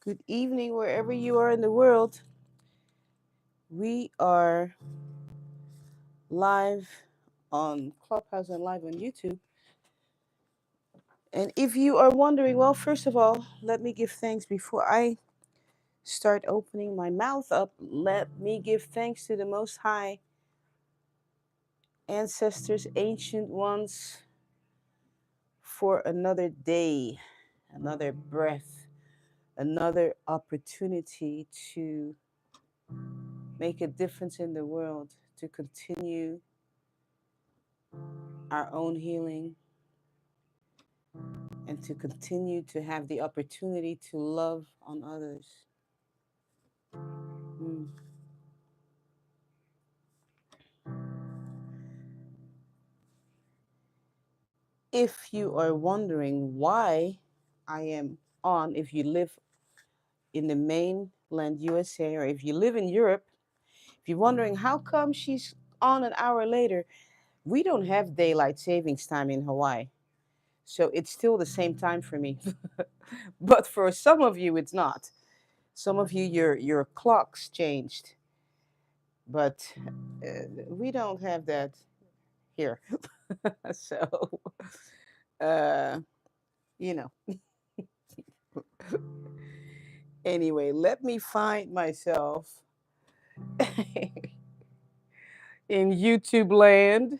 Good evening, wherever you are in the world. We are live on Clubhouse and live on YouTube. And if you are wondering, well, first of all, let me give thanks before I start opening my mouth up. Let me give thanks to the Most High ancestors, ancient ones, for another day, another breath, another opportunity to make a difference in the world, to continue our own healing, and to continue to have the opportunity to love on others. Mm. If you are wondering why I am on, if you live in the mainland USA or if you live in Europe, if you're wondering how come she's on an hour later, we don't have daylight savings time in Hawaii. So it's still the same time for me. But for some of you, it's not. Some of you, your clocks changed. But we don't have that here. So, uh, you know, anyway, let me find myself in YouTube land.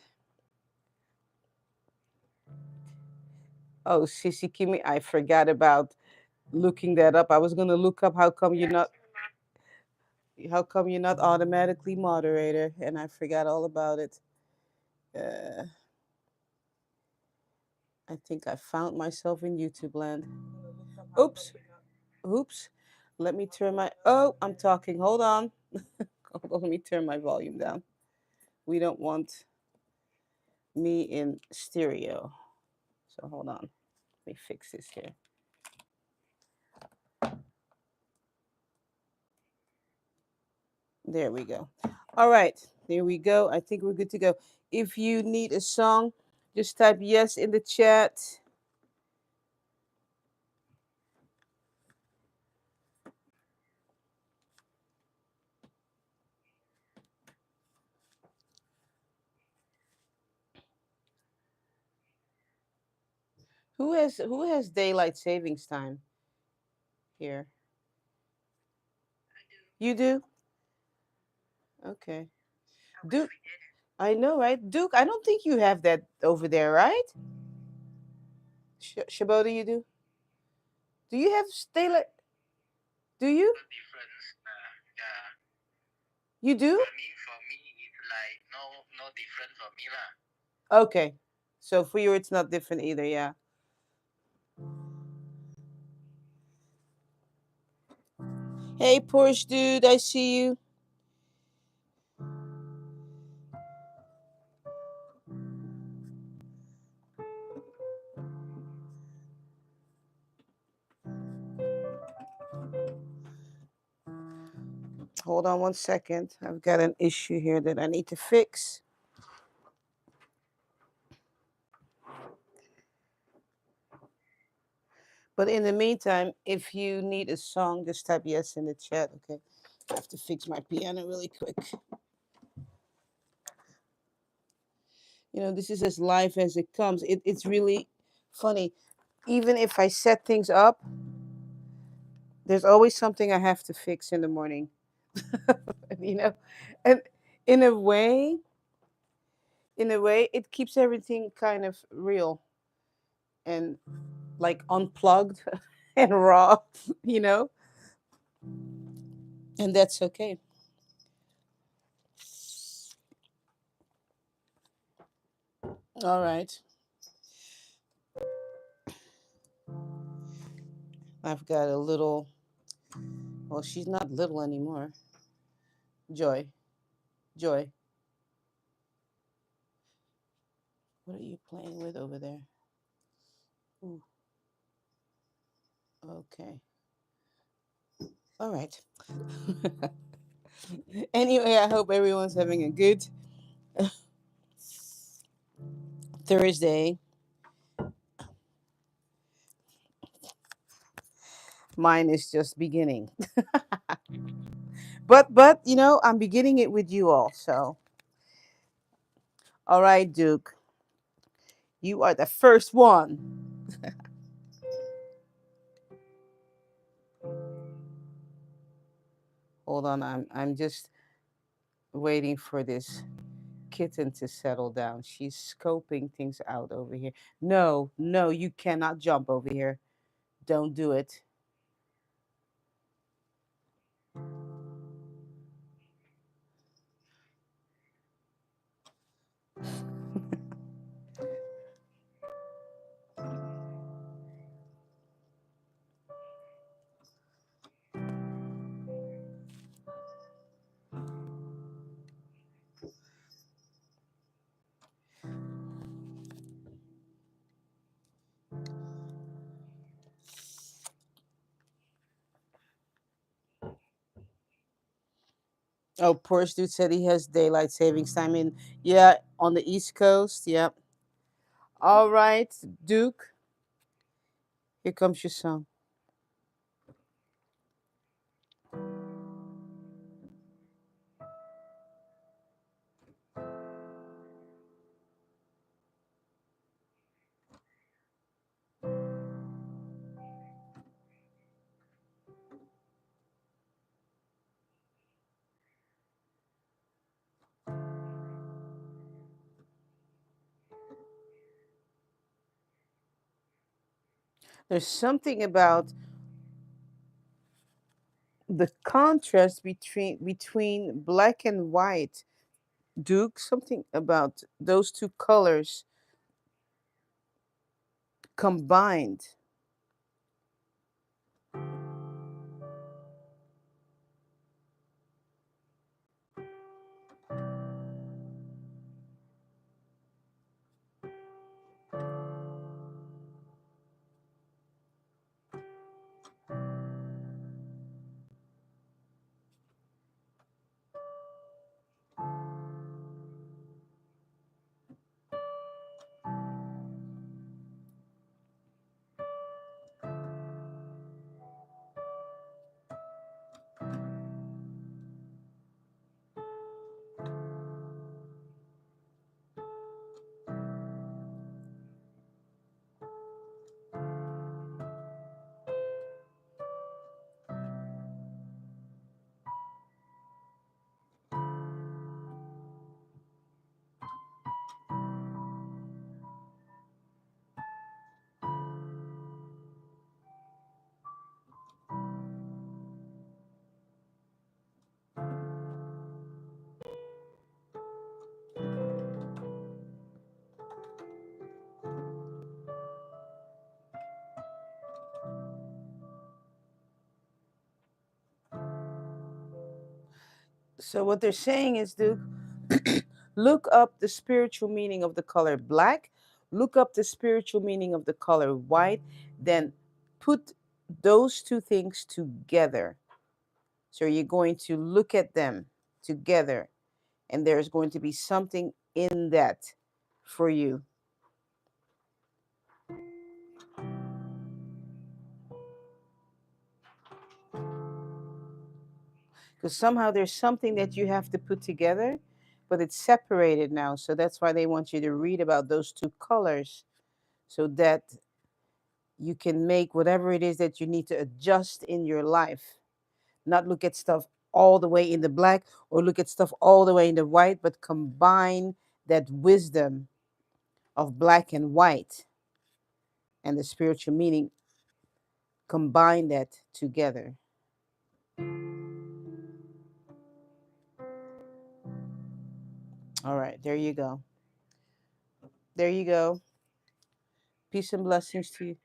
Oh, Sissy Kimi, I forgot about looking that up. I was gonna look up how come you're not automatically moderator, and I forgot all about it. Uh, I think I found myself in YouTube land. Oops, oops. Let me turn my. Oh, I'm talking. Hold on. Hold on. Let me turn my volume down. We don't want me in stereo. So hold on. Let me fix this here. There we go. All right. There we go. I think we're good to go. If you need a song, just type yes in the chat. Who has daylight savings time here? You do? Okay. Duke, I know, right? Duke, I don't think you have that over there, right? Shaboda, you do? Do you have daylight? Do you? You do? Okay. So for you, it's not different either, yeah. Hey, Porsche dude, I see you. Hold on one second. I've got an issue here that I need to fix. But in the meantime, if you need a song, just type yes in the chat, okay? I have to fix my piano really quick. This is as live as it comes. It's really funny. Even if I set things up, there's always something I have to fix in the morning. you know, and in a way, it keeps everything kind of real and like unplugged and raw, you know, and that's okay. All right. I've got a little, well, she's not little anymore. Joy. Joy. What are you playing with over there? Ooh. Okay. All right. Anyway, I hope everyone's having a good Thursday. Mine is just beginning. But I'm beginning it with you all. So, all right, Duke, you are the first one. Hold on, I'm just waiting for this kitten to settle down. She's scoping things out over here. No, no, you cannot jump over here. Don't do it. Oh, poor dude said he has daylight savings time in, yeah, on the East Coast. Yep. All right, Duke, here comes your song. There's something about the contrast between black and white, Duke. Something about those two colors combined. So what they're saying is, Duke, look up the spiritual meaning of the color black, look up the spiritual meaning of the color white, then put those two things together. So you're going to look at them together, and there's going to be something in that for you. Because somehow there's something that you have to put together, but it's separated now. So that's why they want you to read about those two colors so that you can make whatever it is that you need to adjust in your life. Not look at stuff all the way in the black or look at stuff all the way in the white, but combine that wisdom of black and white and the spiritual meaning, combine that together. All right, there you go. There you go. Peace and blessings to you.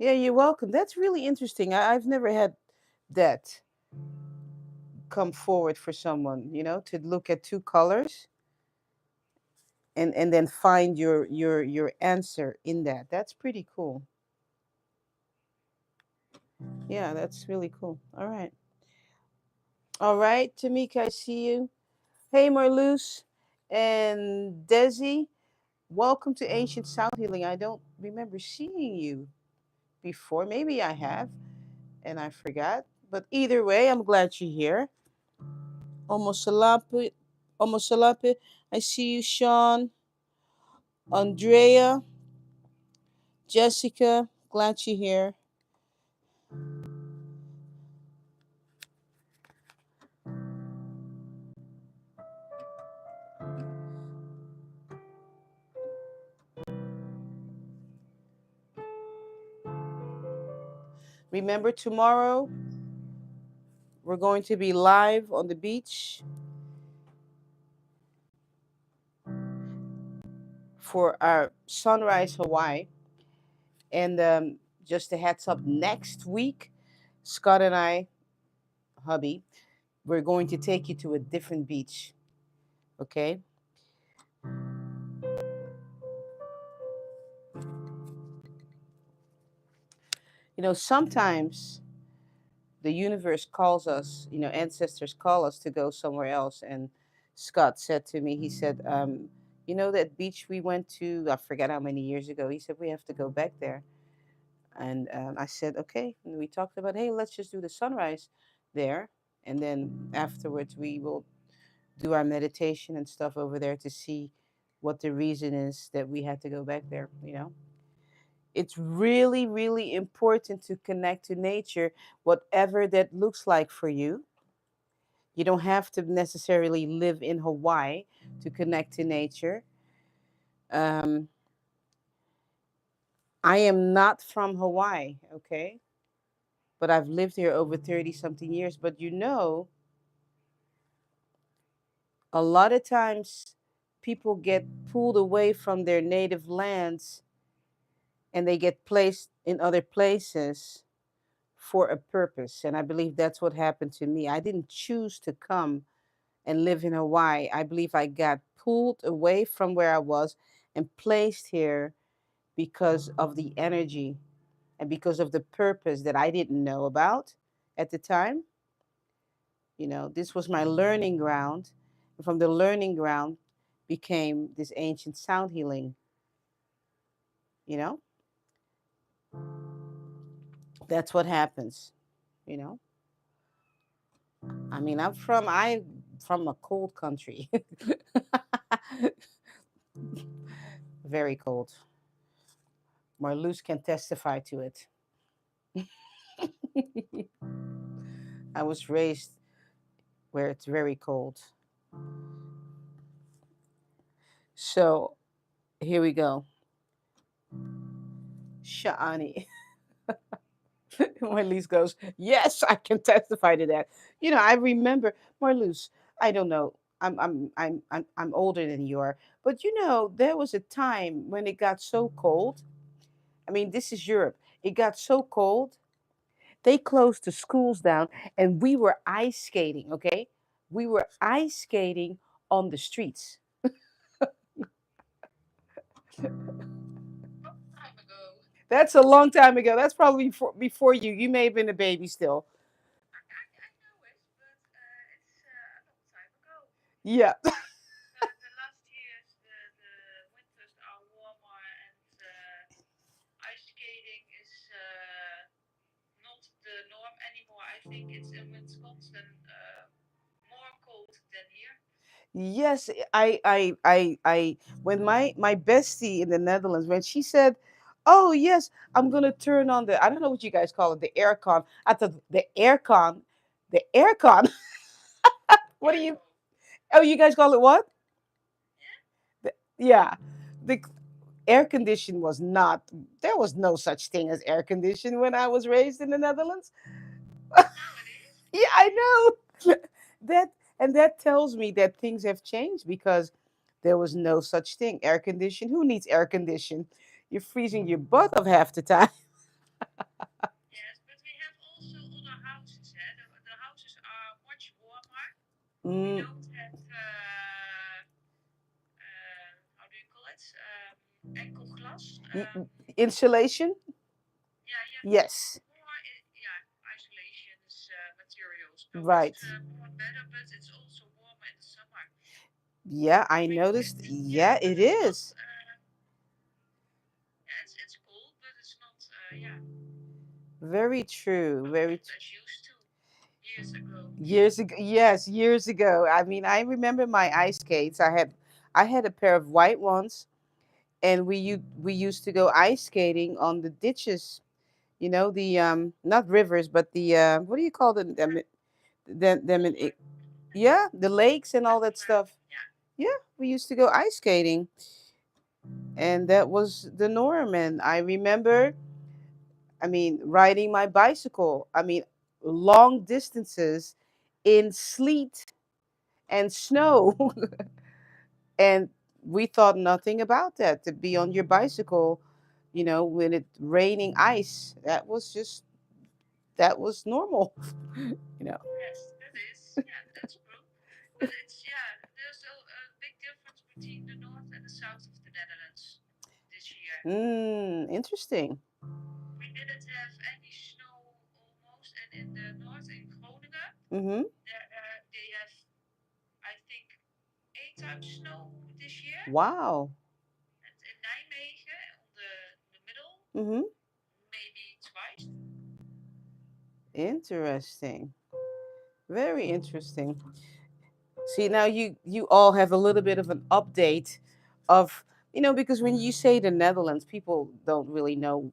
Yeah, you're welcome. That's really interesting. I've never had that come forward for someone, to look at two colors and then find your answer in that. That's pretty cool. Yeah, that's really cool. All right. All right, Tamika, I see you. Hey, Marlouse and Desi, welcome to Ancient Sound Healing. I don't remember seeing you. before. Maybe I have and I forgot. But either way, I'm glad you're here. Omosalapi, Omosalapi. I see you, Sean, Andrea, Jessica. Glad you're here. Remember, tomorrow we're going to be live on the beach for our Sunrise Hawaii. And just a heads up, next week, Scott and I, hubby, we're going to take you to a different beach. Okay? Sometimes the universe calls us, ancestors call us to go somewhere else. And Scott said to me, he said, that beach we went to, I forget how many years ago. He said, we have to go back there. And I said, okay. And we talked about, hey, let's just do the sunrise there. And then afterwards, we will do our meditation and stuff over there to see what the reason is that we had to go back there. It's really, really important to connect to nature, whatever that looks like for you. You don't have to necessarily live in Hawaii to connect to nature. Um, I am not from Hawaii, okay? But I've lived here over 30 something years. But a lot of times people get pulled away from their native lands and they get placed in other places for a purpose. And I believe that's what happened to me. I didn't choose to come and live in Hawaii. I believe I got pulled away from where I was and placed here because of the energy and because of the purpose that I didn't know about at the time. This was my learning ground. And from the learning ground became this ancient sound healing, you know? That's what happens, you know? I mean, I'm from a cold country. Very cold. Marloes can testify to it. I was raised where it's very cold. So here we go. Sha'ani. Marloes goes, yes, I can testify to that. I remember Marloes. I don't know. I'm older than you are, but there was a time when it got so cold. I mean, this is Europe. It got so cold. They closed the schools down, and we were ice skating. Okay, we were ice skating on the streets. That's a long time ago. That's probably before you. You may have been a baby still. Yeah. Yes, when my bestie in the Netherlands, when she said, "Oh yes, I'm gonna turn on the I don't know what you guys call it, the aircon." I thought the aircon. What do you? Oh, you guys call it what? Yeah, the air condition was not. There was no such thing as air condition when I was raised in the Netherlands. Yeah, I know. that that tells me that things have changed because there was no such thing. Air condition. Who needs air condition? You're freezing your butt off half the time. Mm, insulation. Yes. Right. Yeah, I noticed. Yeah, it is. Very true. Years ago, yes, years ago. I mean, I remember my ice skates. I had a pair of white ones, and we used to go ice skating on the ditches. The not rivers, but the what do you call them yeah, the lakes and all that stuff. Yeah, we used to go ice skating, and that was the norm. And I remember, I mean, riding my bicycle. I mean, long distances in sleet and snow. And we thought nothing about that, to be on your bicycle, when it raining ice. That was normal, you know. Interesting. Mm-hmm. Wow. Mm-hmm. Interesting. Very interesting. See, now you all have a little bit of an update of, because when you say the Netherlands, people don't really know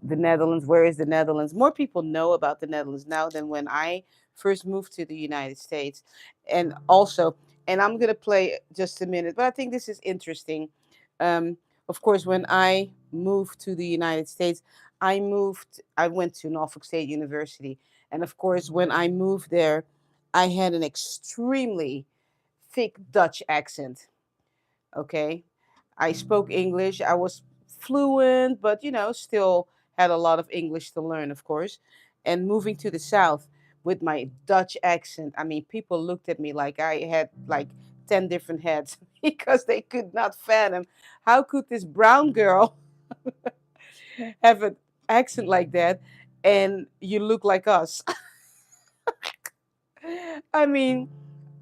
the Netherlands. Where is the Netherlands? More people know about the Netherlands now than when I first moved to the United States. And also, and I'm going to play just a minute, but I think this is interesting. Um, of course, when I moved to the United States, I went to Norfolk State University. And of course, when I moved there, I had an extremely thick Dutch accent. Okay. I spoke English. I was fluent, but still had a lot of English to learn, of course. And moving to the South with my Dutch accent, I mean, people looked at me like I had like 10 different heads because they could not fathom how could this brown girl have an accent like that and you look like us. I mean,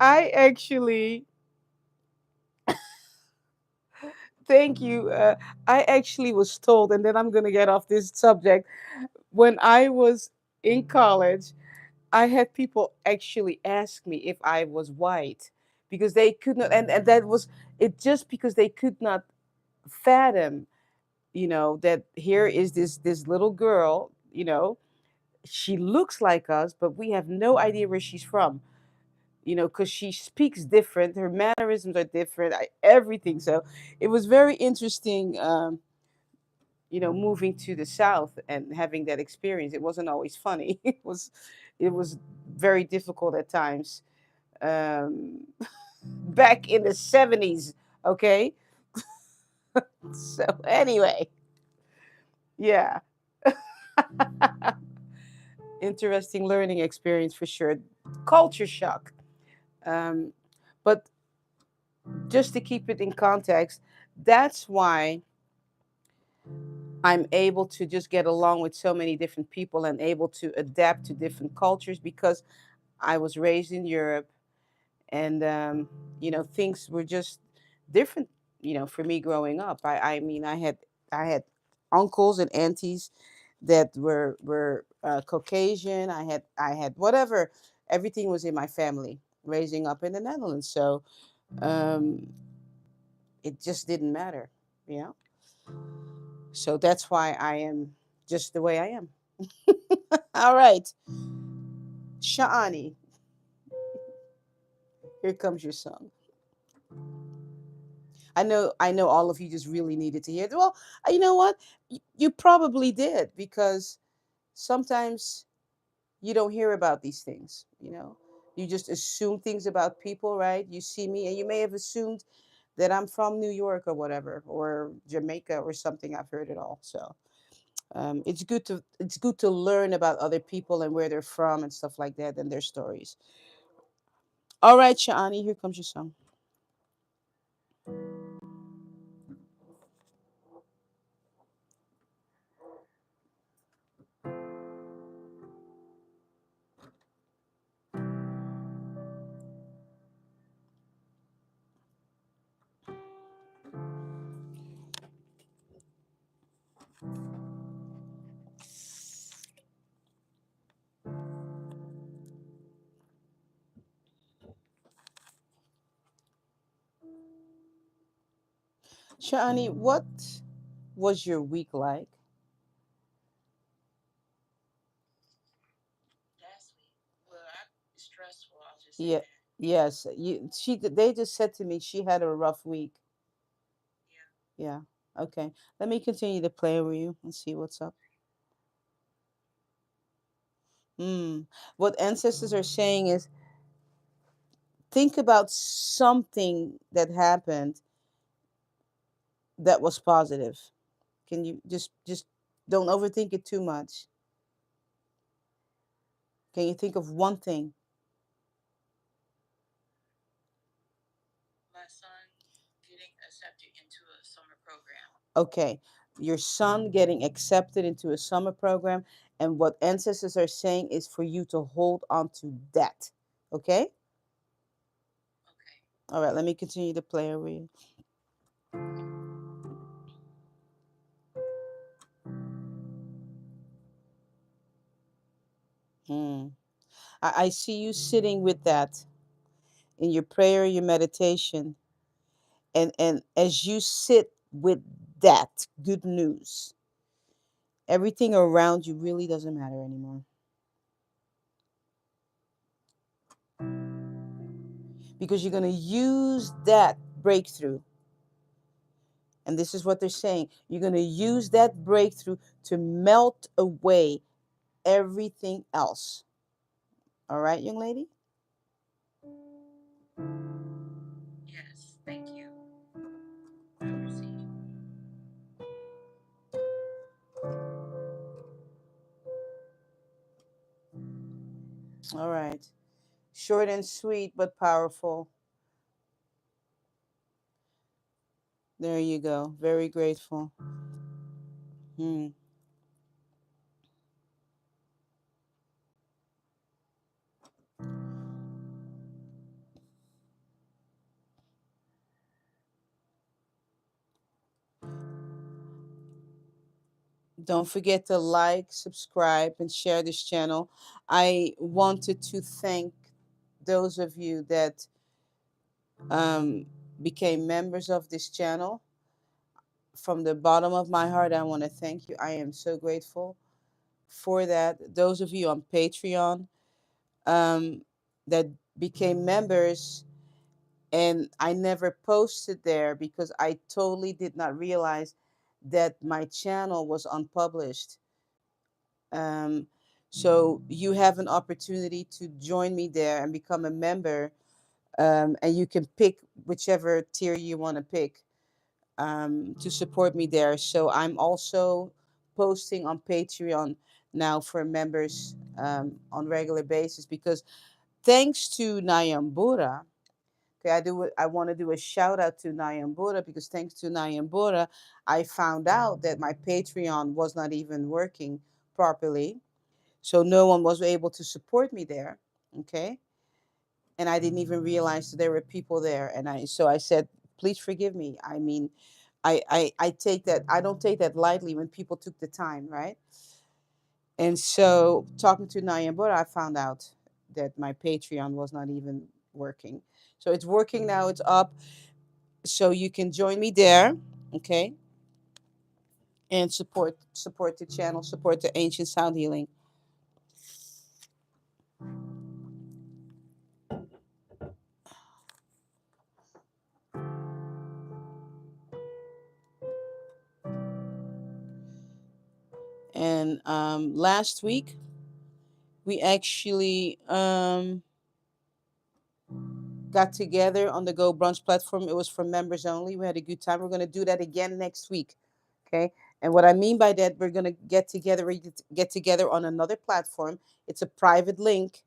I actually thank you. I actually was told, and then I'm going to get off this subject. When I was in college, I had people actually ask me if I was white because they could not, and that was it just because they could not fathom, that here is this little girl, she looks like us, but we have no idea where she's from. Because she speaks different, her mannerisms are different, everything. So it was very interesting, moving to the South and having that experience. It wasn't always funny. It was very difficult at times. Back in the 70s, okay? So anyway, yeah. Interesting learning experience for sure. Culture shock. Um, but just to keep it in context, that's why I'm able to just get along with so many different people and able to adapt to different cultures because I was raised in Europe, and things were just different. For me growing up, I mean, I had uncles and aunties that were Caucasian. I had whatever. Everything was in my family raising up in the Netherlands, so um, it just didn't matter. You know, so that's why I am just the way I am. All right, Shaani, here comes your song. I know all of you just really needed to hear it. Well, you know what? You probably did because sometimes you don't hear about these things, You just assume things about people, right? You see me and you may have assumed that I'm from New York or whatever, or Jamaica or something. I've heard it all. So it's good to learn about other people and where they're from and stuff like that and their stories. All right, Shaani, here comes your song. Shani, what was your week like? Yeah. Yes. They just said to me she had a rough week. Yeah. Okay. Let me continue to play with you and see what's up. Hmm. What ancestors are saying is think about something that happened that was positive. Can you just don't overthink it too much? Can you think of one thing? Okay, your son getting accepted into a summer program, and what ancestors are saying is for you to hold on to that. Okay? All right, let me continue to play over you. Hmm. I see you sitting with that in your prayer, your meditation, and as you sit with that good news, everything around you really doesn't matter anymore because you're going to use that breakthrough. And this is what they're saying. You're going to use that breakthrough to melt away everything else. All right, young lady? All right. Short and sweet, but powerful. There you go. Very grateful. Hmm. Don't forget to like, subscribe, and share this channel. I wanted to thank those of you that um, became members of this channel. From the bottom of my heart, I want to thank you. I am so grateful for that. Those of you on Patreon um, that became members, and I never posted there because I totally did not realize that my channel was unpublished. Um, so you have an opportunity to join me there and become a member, and you can pick whichever tier you want to pick to support me there. So I'm also posting on Patreon now for members on regular basis because thanks to Nayambura, okay, I want to do a shout out to Nayambura because thanks to Nayambura, I found out that my Patreon was not even working properly. So no one was able to support me there. Okay. And I didn't even realize that there were people there. And I said, please forgive me. I mean, I take that, I don't take that lightly when people took the time, right? And so talking to Nayambura, I found out that my Patreon was not even working. So it's working now, it's up. So you can join me there, okay? And support the channel, support the ancient sound healing. And last week we actually got together on the Go Brunch platform. It was for members only. We had a good time. We're going to do that again next week. Okay. And what I mean by that, we're going to get together on another platform. It's a private link.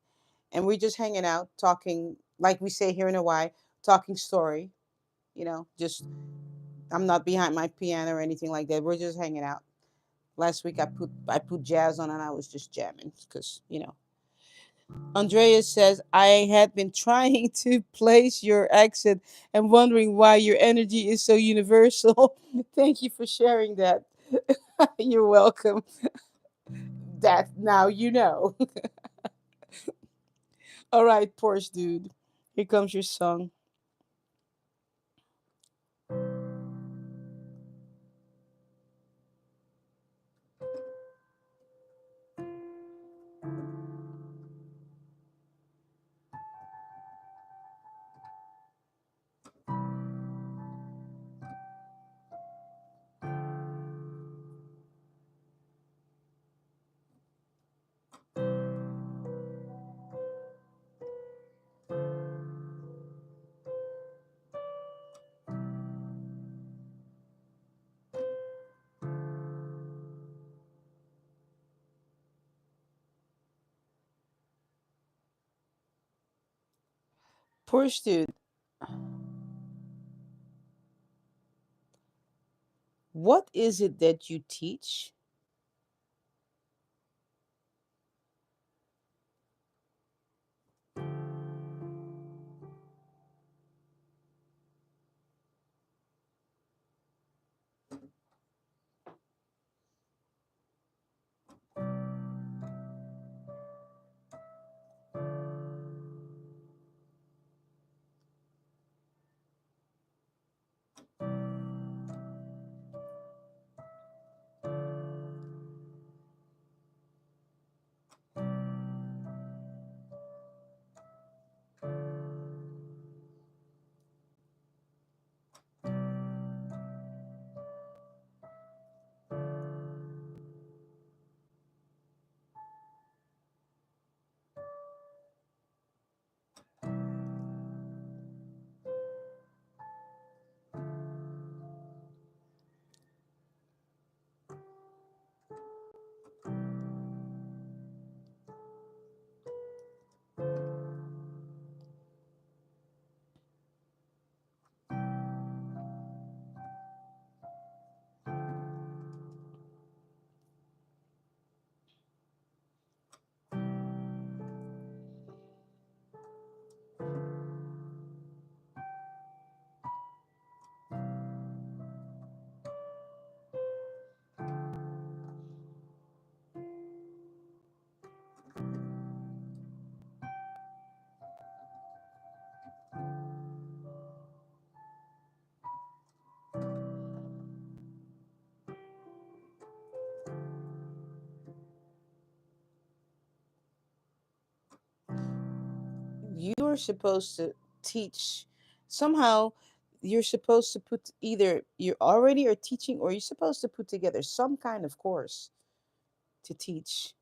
And we're just hanging out, talking, like we say here in Hawaii, talking story. Just I'm not behind my piano or anything like that. We're just hanging out. Last week I put jazz on and I was just jamming because. Andrea says, I had been trying to place your accent and wondering why your energy is so universal. Thank you for sharing that. You're welcome. That now you know. All right, Porsche dude. Here comes your song. Poor student, what is it that you teach? You're supposed to teach somehow. You're supposed to put, either you already are teaching or you're supposed to put together some kind of course to teach.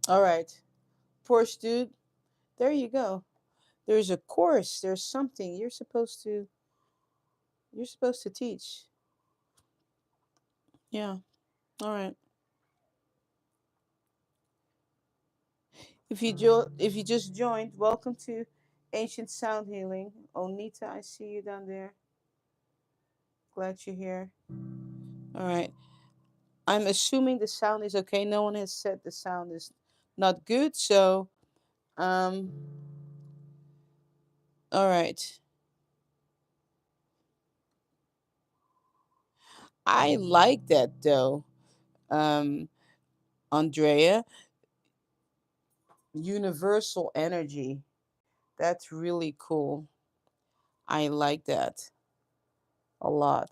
All right, poor student, there you go. There's a course, there's something you're supposed to teach. Yeah. All right. If you just joined, welcome to Ancient Sound Healing. Onita, I see you down there. Glad you're here. All right. I'm assuming the sound is okay. No one has said the sound is not good, so um all right. I like that though. Um Andrea, universal energy. That's really cool. I like that a lot.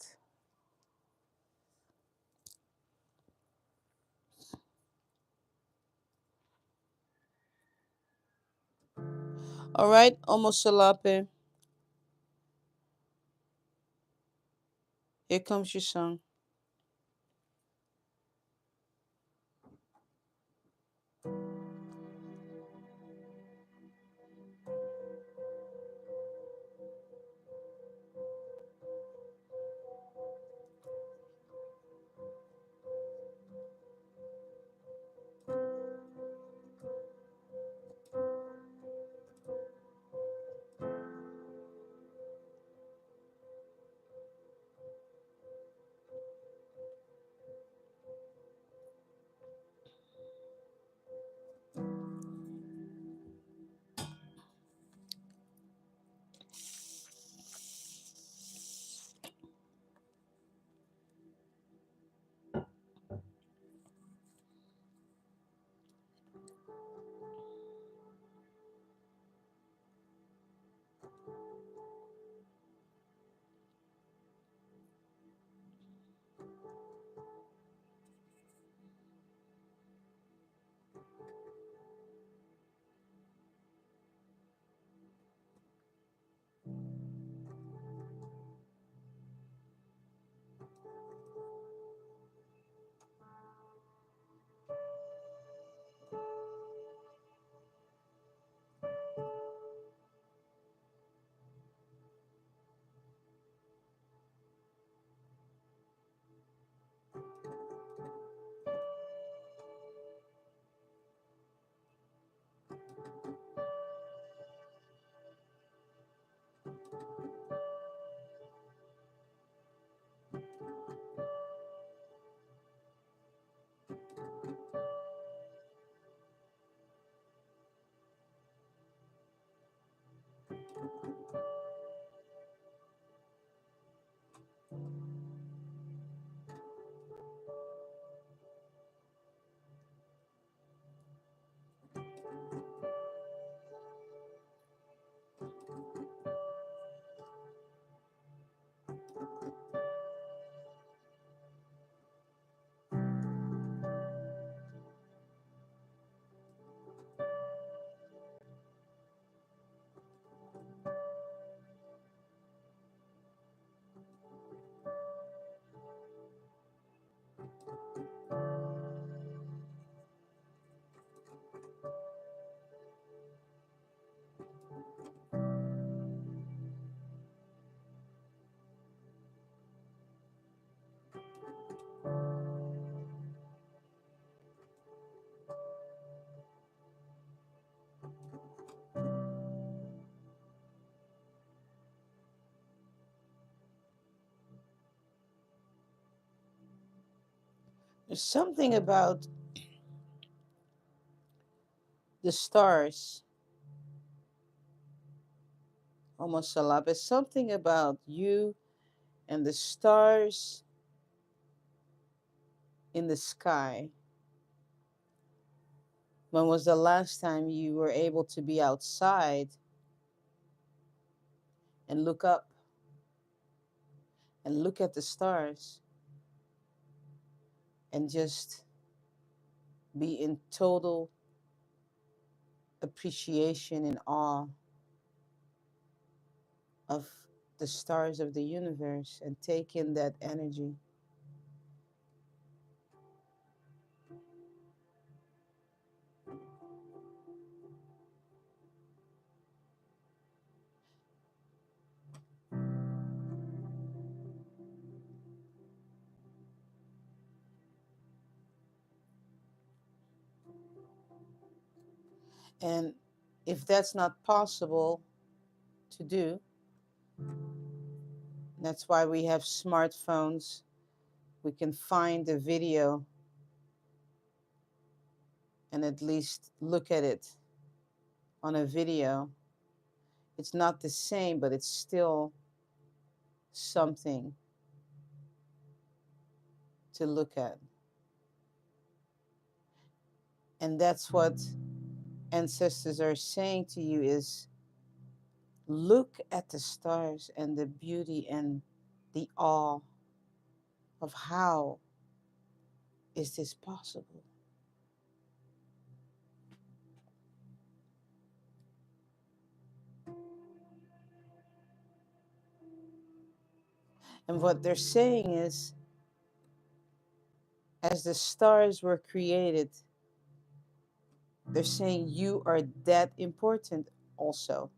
All right, Omosalape, here comes your song. There's something about the stars, almost salab. There's something about you and the stars in the sky. When was the last time you were able to be outside and look up and look at the stars and just be in total appreciation and awe of the stars of the universe and take in that energy? And if that's not possible to do, that's why we have smartphones. We can find a video and at least look at it on a video. It's not the same, but it's still something to look at. And that's what ancestors are saying to you is look at the stars and the beauty and the awe of how is this possible? And what they're saying is as the stars were created, they're saying you are that important also,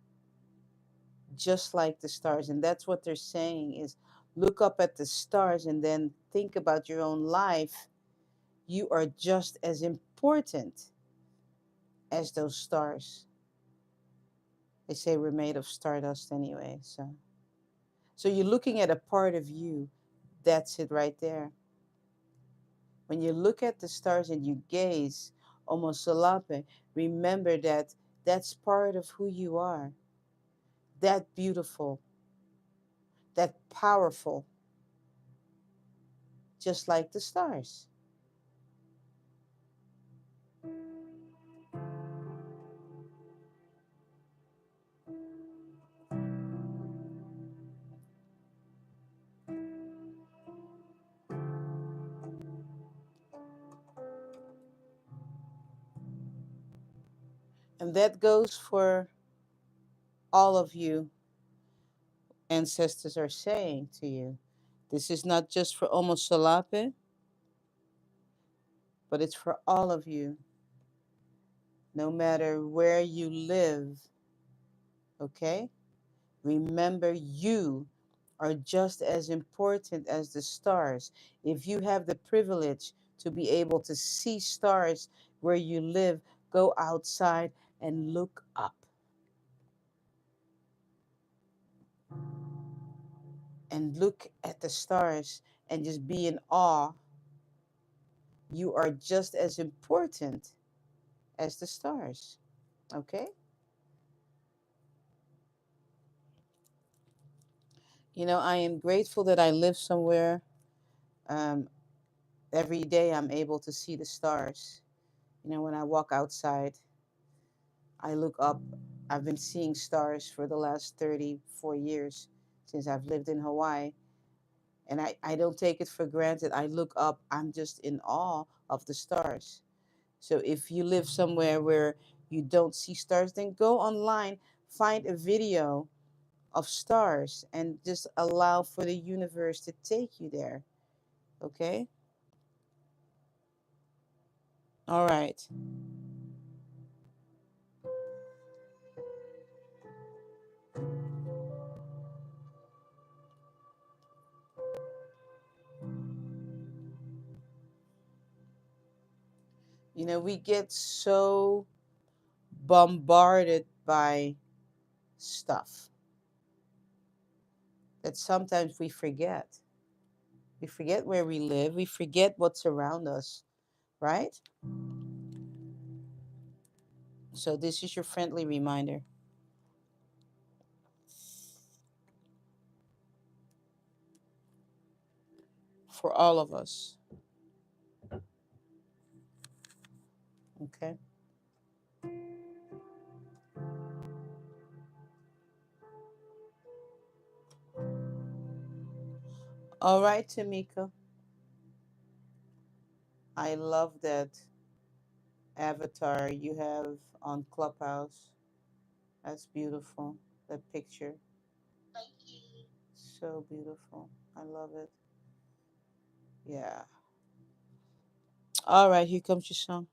just like the stars. And that's what they're saying is look up at the stars and then think about your own life. You are just as important as those stars. They say we're made of stardust anyway. So you're looking at a part of you. That's it right there. When you look at the stars and you gaze, almost solape, remember that that's part of who you are. That beautiful, that powerful, just like the stars. And that goes for all of you. Ancestors are saying to you, this is not just for Omo Solape, but it's for all of you, no matter where you live, okay? Remember, you are just as important as the stars. If you have the privilege to be able to see stars where you live, go outside and look up and look at the stars and just be in awe. You are just as important as the stars, okay? You know, I am grateful that I live somewhere. Um, every day I'm able to see the stars. You know, when I walk outside, I look up. I've been seeing stars for the last 34 years since I've lived in Hawaii. And I don't take it for granted. I look up, I'm just in awe of the stars. So if you live somewhere where you don't see stars, then go online, find a video of stars, and just allow for the universe to take you there. Okay? All right. You know, we get so bombarded by stuff that sometimes we forget. We forget where we live. We forget what's around us, right? So this is your friendly reminder for all of us. Okay. All right, Tamika. I love that avatar you have on Clubhouse. That's beautiful. That picture. So beautiful. I love it. Yeah. All right, here comes your song.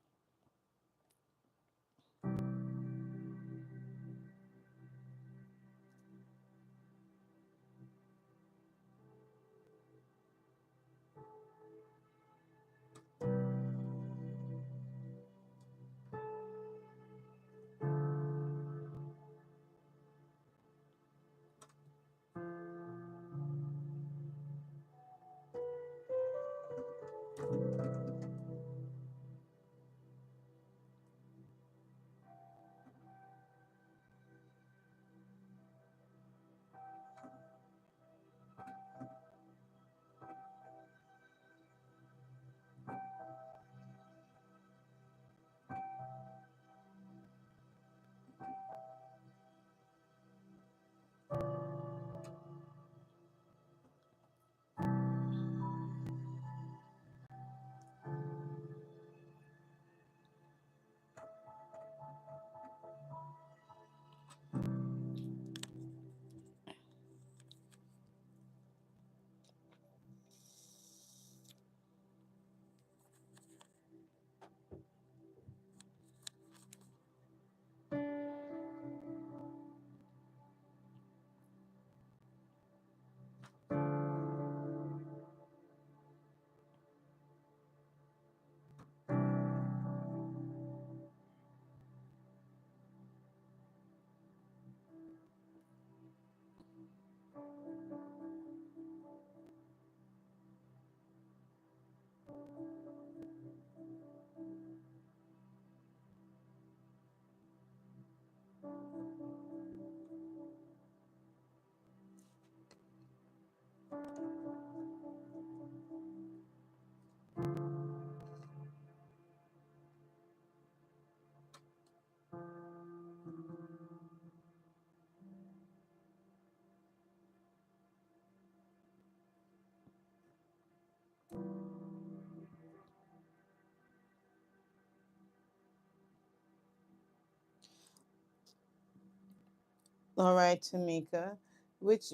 All right, Tamika. Which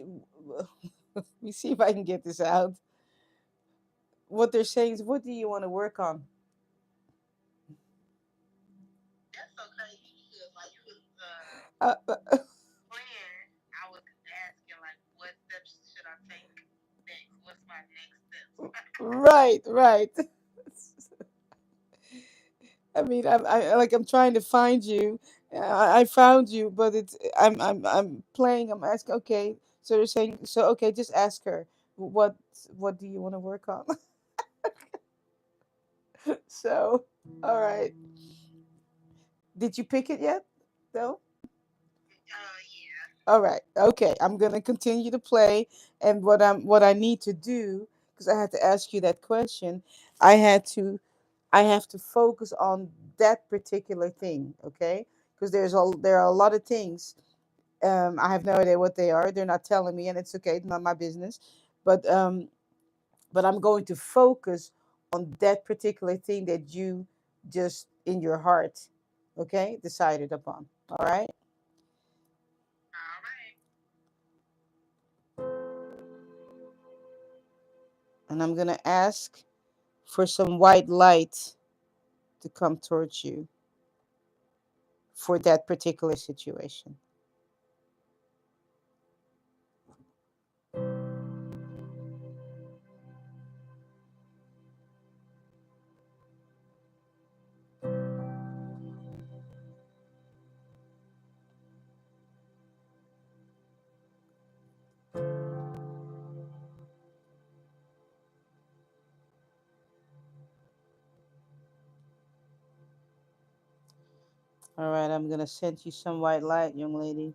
let me see if I can get this out. What they're saying is, what do you want to work on? Uh, uh, right, right. I mean, I'm trying to find you. I found you, but I'm playing. I'm asking. Okay, so they're saying. So okay, just ask her. What what do you want to work on? So, all right. Did you pick it yet? No. All right. Okay. I'm gonna continue to play, and what I need to do, because I had to ask you that question. I had to I have to focus on that particular thing. Okay. Because there are a lot of things. I have no idea what they are. They're not telling me, and it's okay. It's not my business. But I'm going to focus on that particular thing that you just in your heart, okay, decided upon. All right. And I'm going to ask for some white light to come towards you for that particular situation. All right, I'm gonna send you some white light, young lady.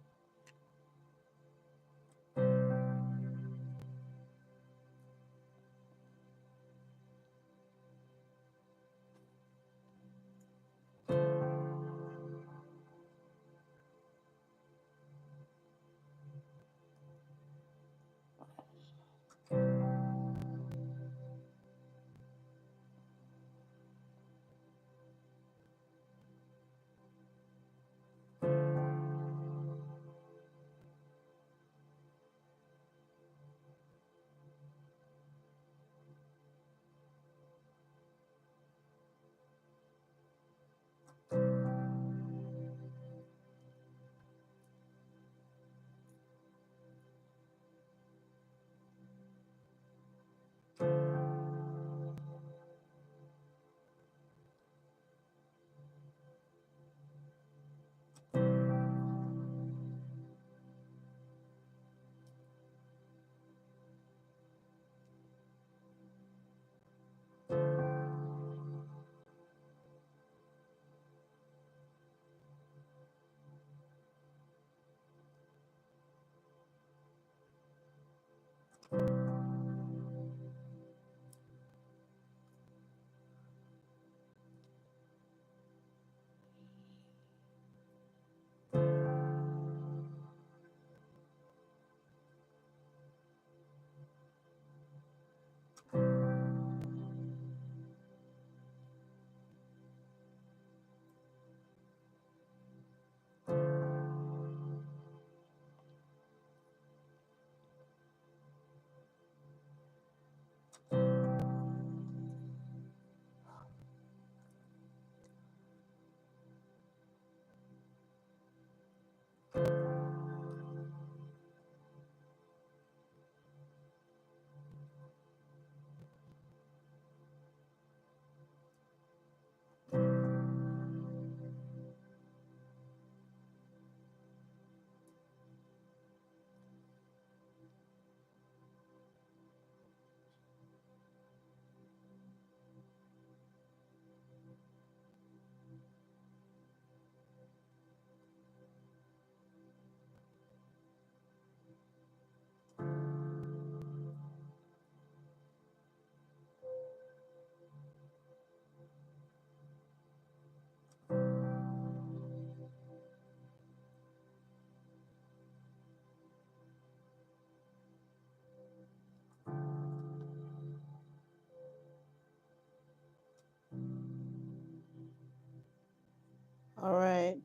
All right.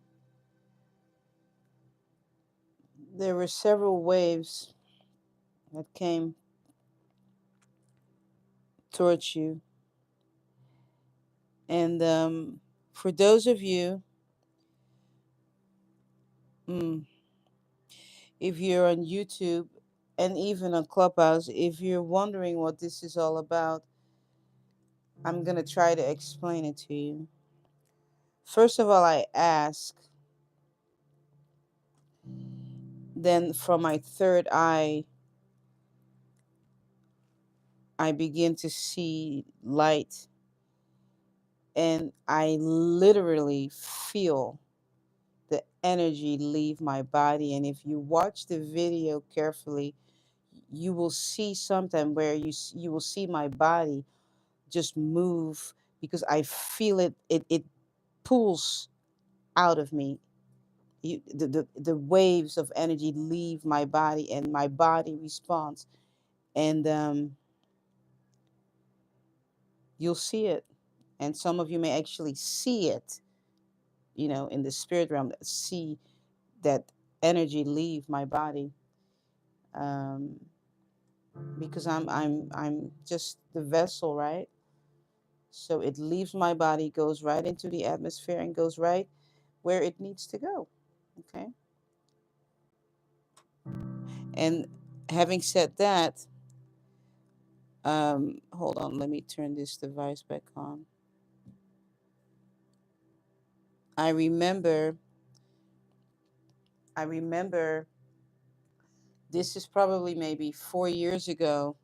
There were several waves that came towards you. And for those of you, mm, if you're on YouTube and even on Clubhouse, if you're wondering what this is all about, I'm going to try to explain it to you. First of all, I ask, then from my third eye, I begin to see light, and I literally feel the energy leave my body. And if you watch the video carefully, you will see something where you will see my body just move because I feel it pulls out of me. The waves of energy leave my body and my body responds. And you'll see it. And some of you may actually see it, in the spirit realm, see that energy leave my body. Um, because I'm just the vessel, right? So it leaves my body, goes right into the atmosphere, and goes right where it needs to go. Okay. And having said that, hold on, let me turn this device back on. I remember, I remember this is probably maybe 4 years ago.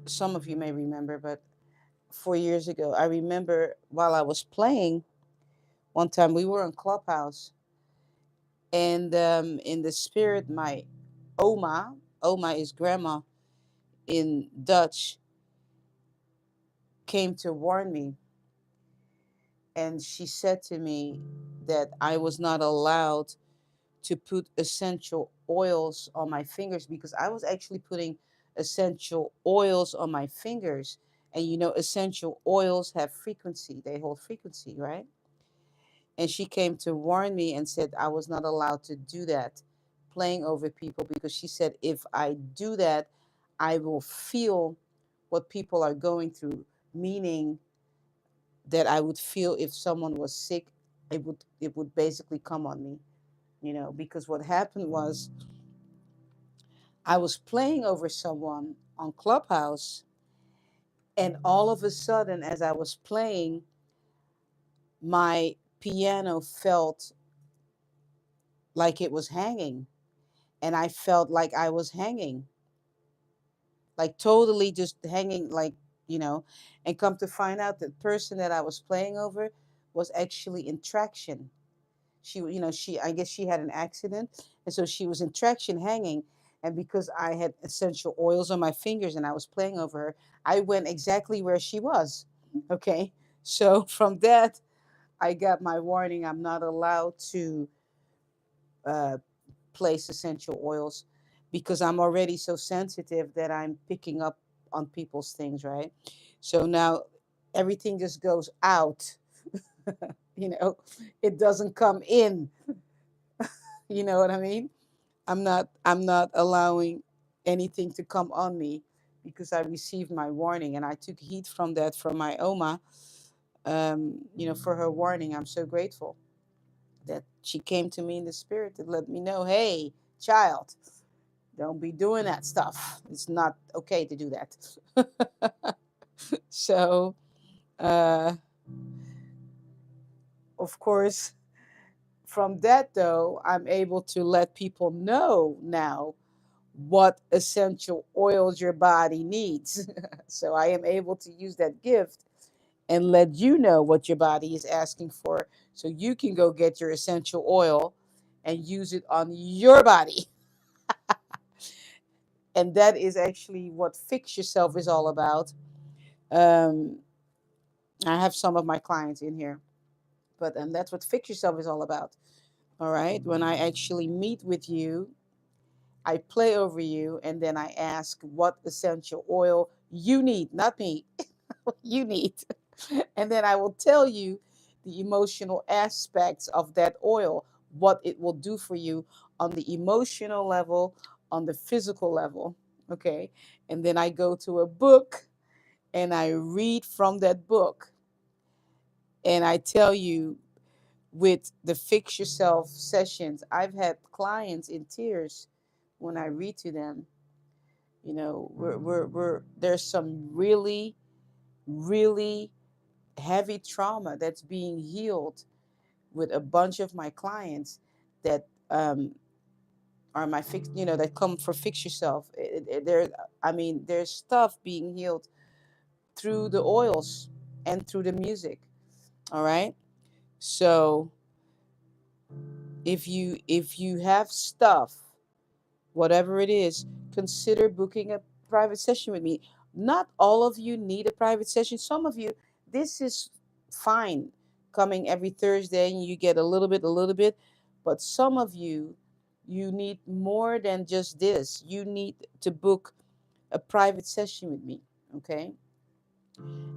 Some of you may remember, but 4 years ago, I remember while I was playing, One time we were on Clubhouse, and in the spirit, my Oma is grandma in Dutch, came to warn me, and she said to me that I was not allowed to put essential oils on my fingers, because I was actually putting essential oils on my fingers. And you know, essential oils have frequency, they hold frequency, right? And she came to warn me and said I was not allowed to do that, playing over people, because she said if I do that, I will feel what people are going through, meaning that I would feel if someone was sick, it would basically come on me, you know, because what happened was I was playing over someone on Clubhouse, and all of a sudden, as I was playing, my piano felt like it was hanging, and I felt like I was hanging, like totally just hanging, like, you know, and come to find out the person that I was playing over was actually in traction. I guess she had an accident, and so she was in traction hanging. And because I had essential oils on my fingers and I was playing over her, I went exactly where she was. Okay. So from that, I got my warning. I'm not allowed to uh, place essential oils, because I'm already so sensitive that I'm picking up on people's things, right? So now everything just goes out, you know, it doesn't come in, you know what I mean? I'm not allowing anything to come on me, because I received my warning, and I took heed from that, from my Oma, for her warning. I'm so grateful that she came to me in the spirit to let me know, hey, child, don't be doing that stuff. It's not okay to do that. So, uh, of course, from that though, I'm able to let people know now what essential oils your body needs. So I am able to use that gift and let you know what your body is asking for, so you can go get your essential oil and use it on your body. And that is actually what Fix Yourself is all about. Um, I have some of my clients in here, but that's what Fix Yourself is all about. All right. When I actually meet with you, I play over you, and then I ask what essential oil you need, not me, you need. And then I will tell you the emotional aspects of that oil, what it will do for you on the emotional level, on the physical level. Okay. And then I go to a book and I read from that book, and I tell you, with the Fix Yourself sessions, I've had clients in tears when I read to them. You know, there's some really, really heavy trauma that's being healed with a bunch of my clients that are my fix, that come for Fix Yourself. I mean, there's stuff being healed through the oils and through the music. All right. So if you have stuff, whatever it is, consider booking a private session with me. Not all of you need a private session. Some of you, this is fine, coming every Thursday and you get a little bit. But some of you, you need more than just this. You need to book a private session with me. Okay.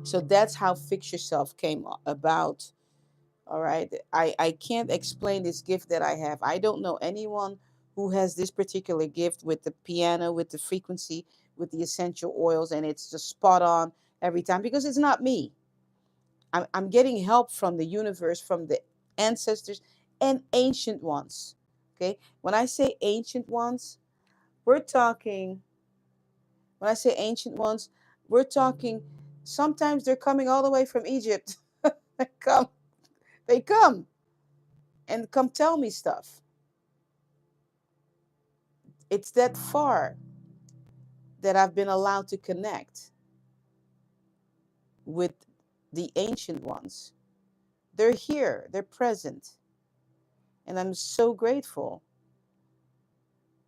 So that's how Fix Yourself came about. All right. I can't explain this gift that I have. I don't know anyone who has this particular gift with the piano, with the frequency, with the essential oils, and it's just spot on every time, because it's not me. I'm getting help from the universe, from the ancestors and ancient ones. Okay. When I say ancient ones, we're talking, when I say ancient ones, we're talking, sometimes they're coming all the way from Egypt. they come, they come and come tell me stuff. It's that far that I've been allowed to connect with the ancient ones. they're here, they're present. And I'm so grateful,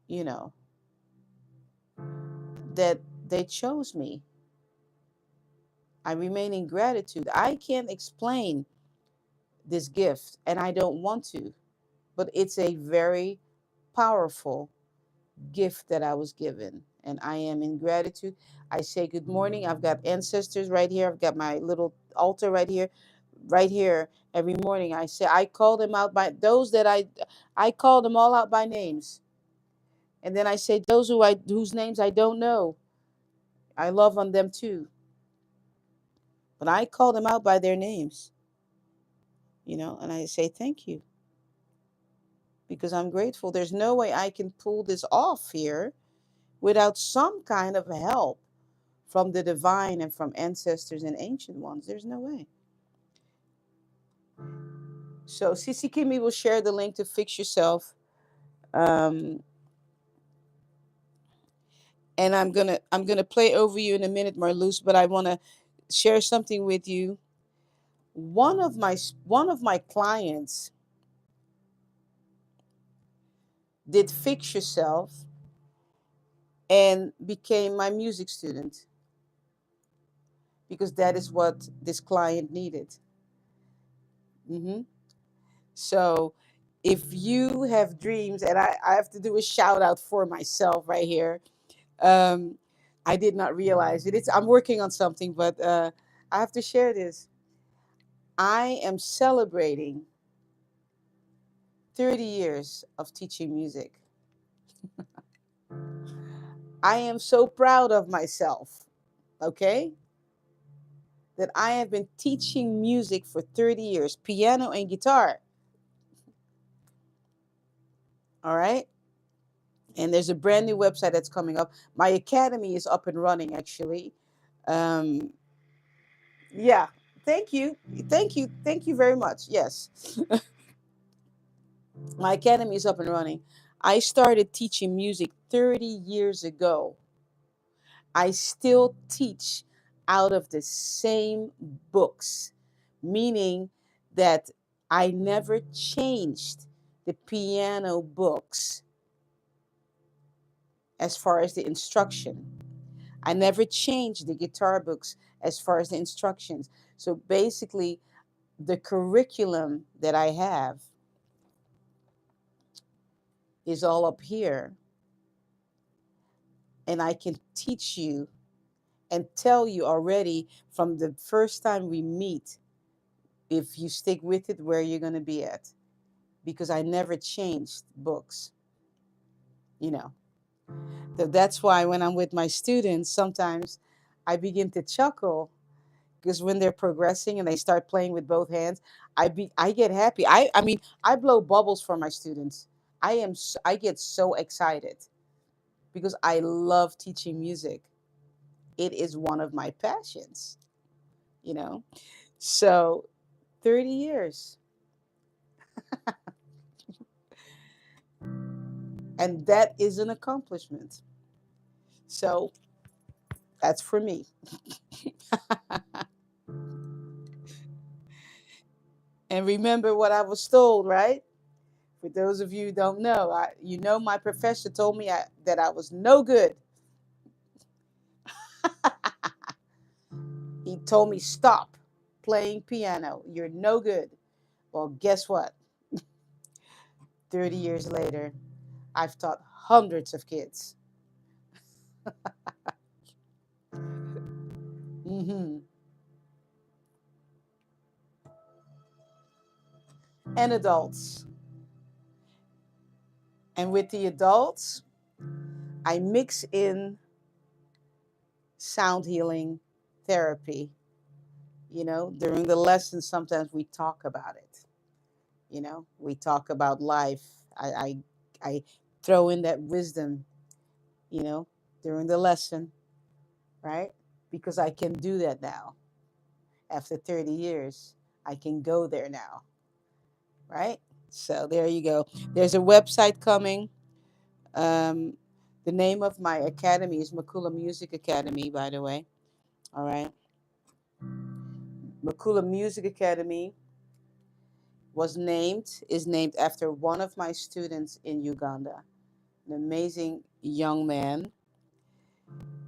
you know, that they chose me. I remain in gratitude. I can't explain this gift, and I don't want to, but it's a very powerful gift that I was given, and I am in gratitude. I say good morning. I've got ancestors right here. I've got my little altar right here, right here. Every morning, I say I call them out by those that I call them all out by names, and then I say those whose names I don't know. I love on them too, but I call them out by their names, and I say thank you because I'm grateful. There's no way I can pull this off here without some kind of help from the divine and from ancestors and ancient ones. There's no way. So Sisi Kimi will share the link to Fix Yourself. Um, and I'm gonna play over you in a minute, Marloes, but I wanna share something with you. One of my clients did Fix Yourself and became my music student because that is what this client needed. Hmm. So if you have dreams, and I have to do a shout out for myself right here. Um, I did not realize it. I'm working on something, but I have to share this. I am celebrating 30 years of teaching music. I am so proud of myself, okay? That I have been teaching music for 30 years, piano and guitar, all right? And there's a brand new website that's coming up. My academy is up and running, actually. Um, yeah, thank you. Thank you. Thank you very much. Yes. My academy is up and running. I started teaching music 30 years ago. I still teach out of the same books, meaning that I never changed the piano books as far as the instruction. I never changed the guitar books as far as the instructions. So basically, the curriculum that I have is all up here, and I can teach you and tell you already from the first time we meet, if you stick with it, where you're going to be at. Because I never changed books, you know. So that's why when I'm with my students, sometimes I begin to chuckle because when they're progressing and they start playing with both hands, I get happy. I mean, I blow bubbles for my students. I get so excited because I love teaching music. It is one of my passions, you know. So 30 years. And that is an accomplishment. So that's for me. And remember what I was told, right? For those of you who don't know, my professor told me that I was no good. He told me, stop playing piano. You're no good. Well, guess what? 30 years later, I've taught hundreds of kids. Hmm. And adults. And with the adults, I mix in sound healing therapy. During the lesson, sometimes we talk about it. We talk about life. I throw in that wisdom, you know, during the lesson, right? Because I can do that now. After 30 years, I can go there now, right? So there you go. There's a website coming. Um, the name of my academy is Makula Music Academy, by the way. All right. Makula Music Academy. is named after one of my students in Uganda, an amazing young man.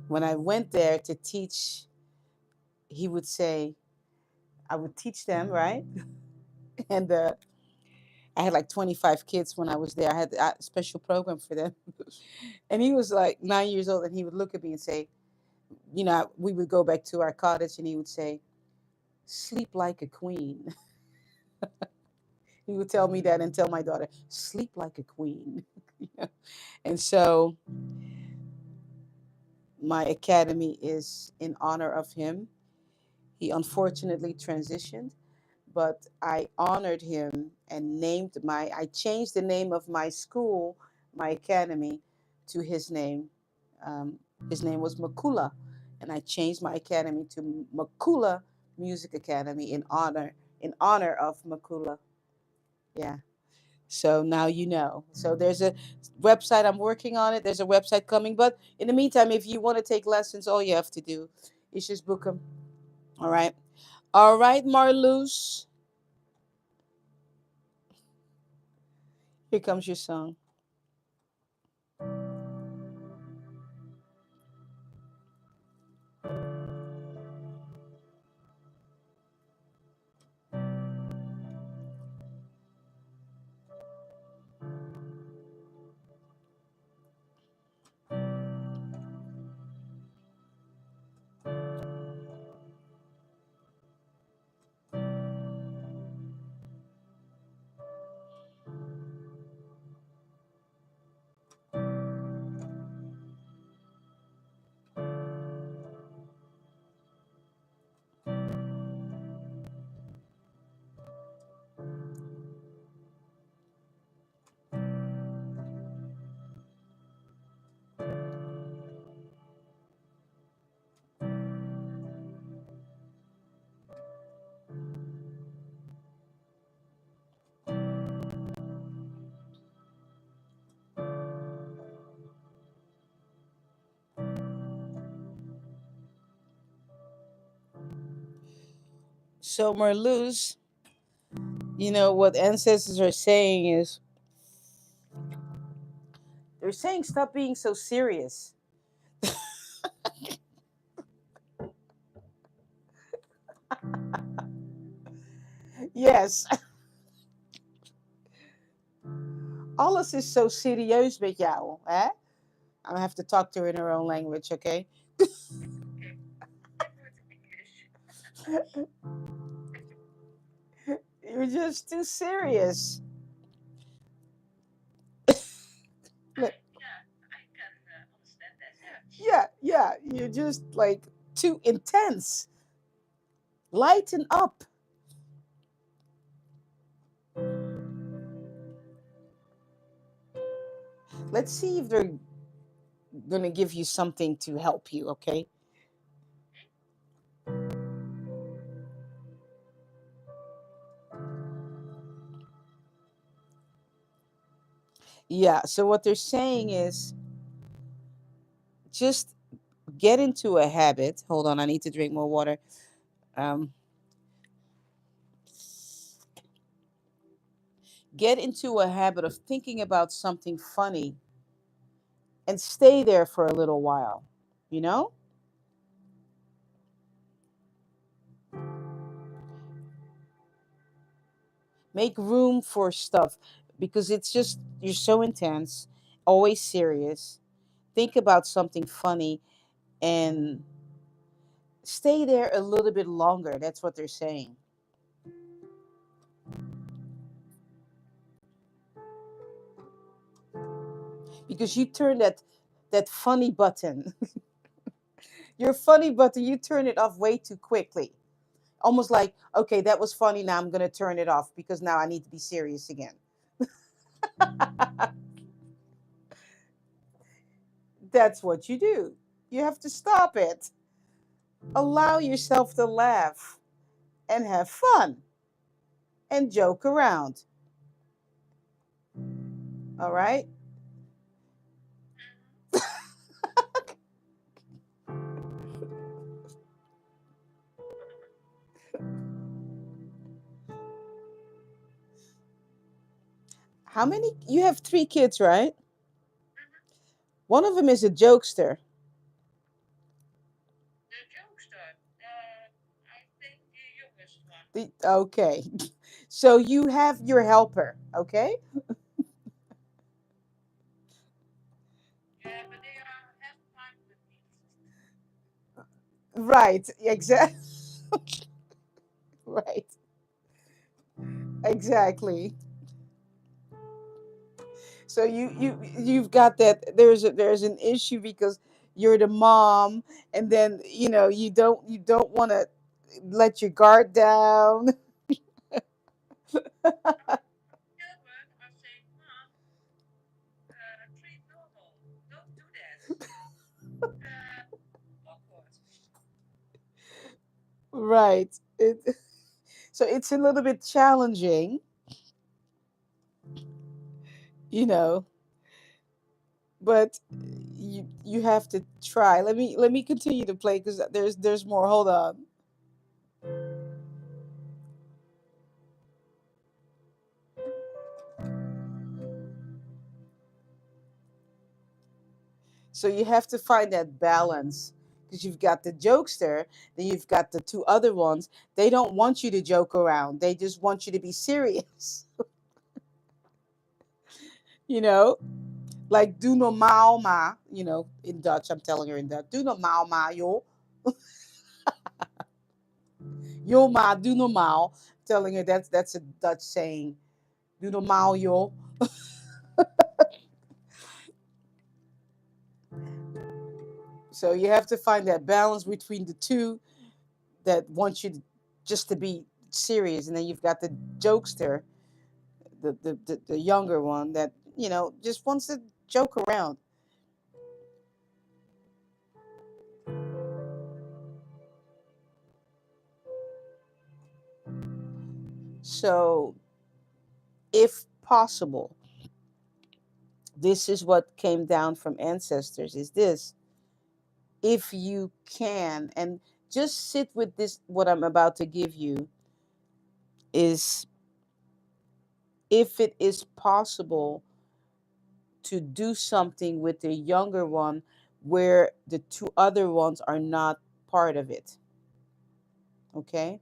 When I went there to teach, he would say, I would teach them, right? And I had like 25 kids when I was there. I had a special program for them. And he was like 9 years old, and he would look at me and say, we would go back to our cottage, and he would say, sleep like a queen. He would tell me that and tell my daughter, sleep like a queen. And so my academy is in honor of him. He unfortunately transitioned, but I honored him and I changed the name of my school, my academy, to his name. Um, his name was Makula, and I changed my academy to Makula Music Academy in honor of Makula. Yeah. So now you know. So there's a website. I'm working on it. There's a website coming. But in the meantime, if you want to take lessons, all you have to do is just book them. All right. All right, Marloes. Here comes your song. So, Marloes, what ancestors are saying is they're saying stop being so serious. Yes. Alles is zo serieus met jou, hè? I'm gonna have to talk to her in her own language, okay? You're just too serious. Look, yeah, yeah, you're just like too intense. Lighten up. Let's see if they're gonna give you something to help you, okay? Yeah, so what they're saying is just get into a habit. Hold on, I need to drink more water. Um, get into a habit of thinking about something funny and stay there for a little while, you know? Make room for stuff because it's just, you're so intense, always serious. Think about something funny and stay there a little bit longer. That's what they're saying. Because you turn that funny button, your funny button, you turn it off way too quickly. Almost like, okay, that was funny. Now I'm going to turn it off because now I need to be serious again. That's what you do. You have to stop it. Allow yourself to laugh and have fun and joke around. All right? How many? You have three kids, right? One of them is a jokester. Okay. So you have your helper, okay? Right. Exactly. Right. Exactly. So you've got that. There's an issue because you're the mom, and then you don't want to let your guard down. Right. So it's a little bit challenging, you know, but you have to try. Let me continue to play because there's more. Hold on. So you have to find that balance because you've got the jokester, then you've got the two other ones. They don't want you to joke around. They just want you to be serious. You know, like do normaal ma. In Dutch, I'm telling her in Dutch. Do normaal ma, yo, yo ma, do normaal. Telling her that's a Dutch saying. Do normaal, yo. So you have to find that balance between the two that want you just to be serious, and then you've got the jokester, the younger one that just wants to joke around. So if possible, this is what came down from ancestors, is this: if you can, and just sit with this, what I'm about to give you is, if it is possible to do something with the younger one where the two other ones are not part of it. Okay,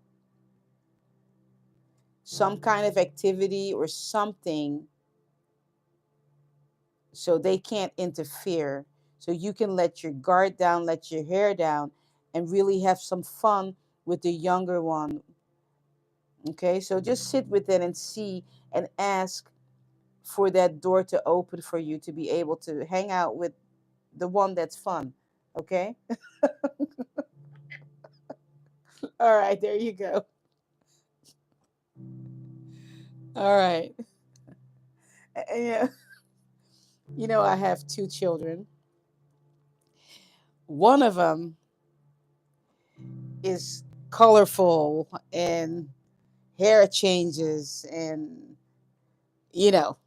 some kind of activity or something, so they can't interfere. So you can let your guard down, let your hair down, and really have some fun with the younger one. Okay, so just sit with it and see, and ask for that door to open for you to be able to hang out with the one that's fun. Okay. All right, there you go. All right. Yeah, I have two children. One of them is colorful and hair changes, and you know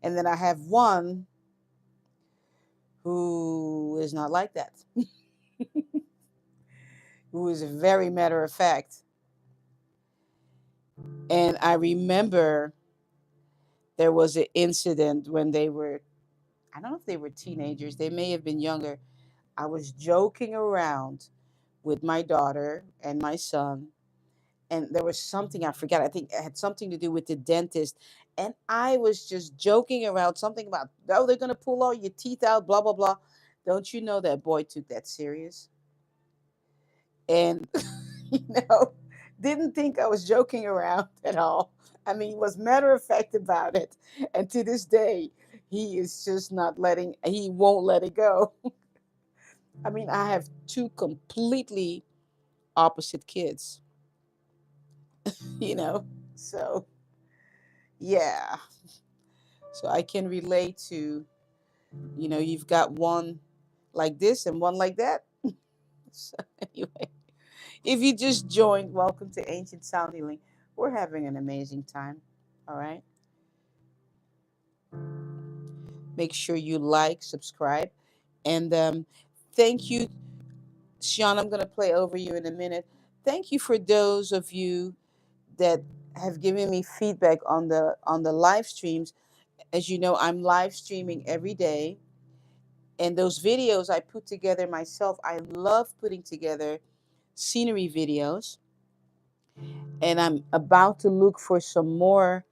and then I have one who is not like that, who is very matter of fact. And I remember there was an incident when they were, I don't know if they were teenagers, they may have been younger. I was joking around with my daughter and my son, and there was something I forgot. I think it had something to do with the dentist. And I was just joking around, something about, oh, they're going to pull all your teeth out, blah, blah, blah. Don't you know that boy took that serious? And, you know, didn't think I was joking around at all. I mean, he was matter of fact about it. And to this day, he is just not he won't let it go. I mean, I have two completely opposite kids, you know? So, yeah. So I can relate to, you've got one like this and one like that. So anyway, if you just joined, welcome to Ancient Sound Healing. We're having an amazing time. All right. Make sure you like, subscribe, and thank you, Sean. I'm going to play over you in a minute. Thank you for those of you that have given me feedback on the live streams. As you know, I'm live streaming every day. And those videos I put together myself. I love putting together scenery videos. And I'm about to look for some more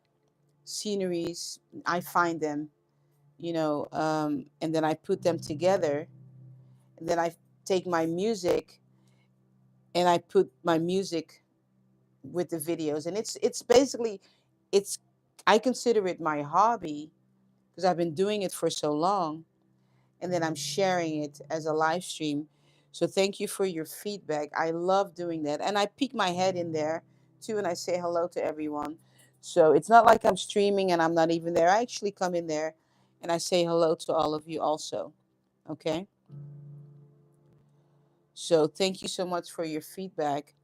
sceneries. I find them, and then I put them together. And then I take my music and I put my music with the videos. And it's basically it's I consider it my hobby because I've been doing it for so long, and then I'm sharing it as a live stream. So thank you for your feedback. I love doing that. And I peek my head in there too and I say hello to everyone. So it's not like I'm streaming and I'm not even there. I actually come in there and I say hello to all of you also. Okay? So thank you so much for your feedback.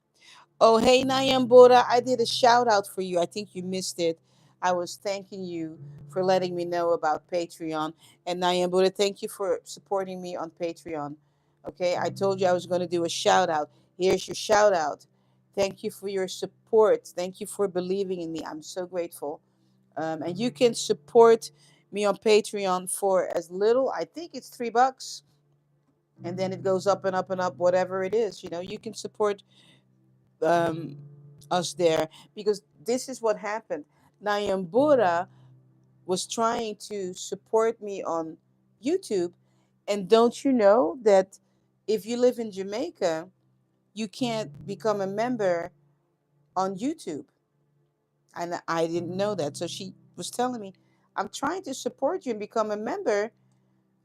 Oh, hey, Nayambora, I did a shout out for you. I think you missed it. I was thanking you for letting me know about Patreon. And Nayambora, thank you for supporting me on Patreon. Okay, I told you I was going to do a shout out. Here's your shout out. Thank you for your support. Thank you for believing in me. I'm so grateful. And you can support me on Patreon for as little, I think it's $3. And then it goes up and up and up, whatever it is. You can support um, us there because this is what happened. Nayambura was trying to support me on YouTube, and don't you know that if you live in Jamaica, you can't become a member on YouTube? And I didn't know that. So she was telling me, I'm trying to support you and become a member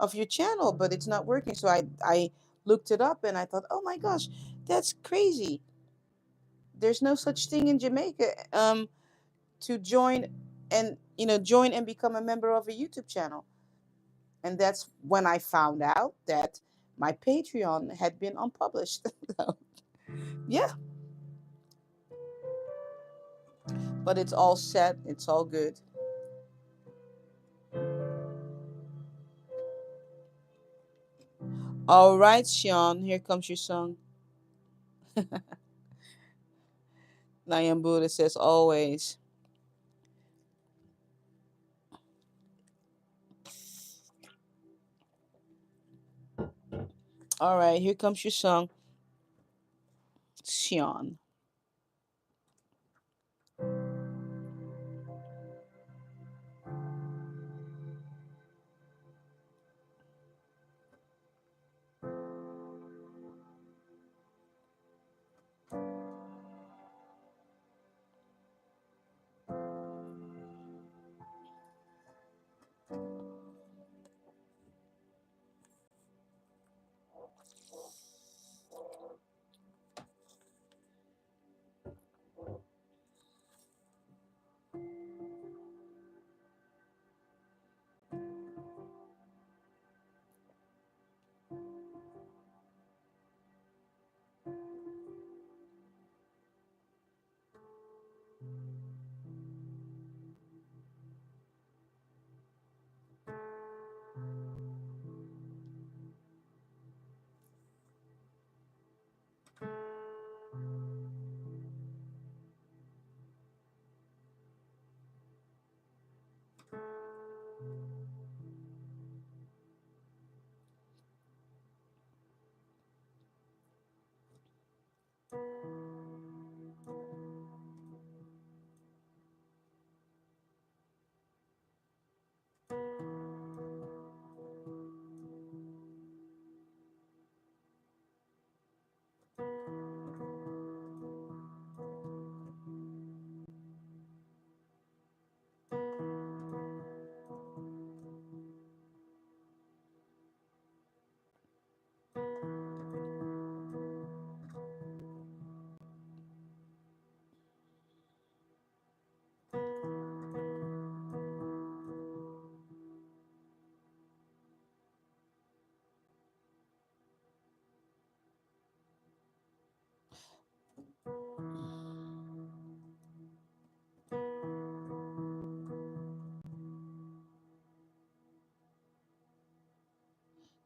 of your channel, but it's not working. So I looked it up and I thought, oh my gosh, that's crazy. There's no such thing in Jamaica. To join and become a member of a YouTube channel. And that's when I found out that my Patreon had been unpublished. So, yeah, but it's all set. It's all good. All right, Sean, here comes your song. Nayam Buddha says always. All right, here comes your song, Sean.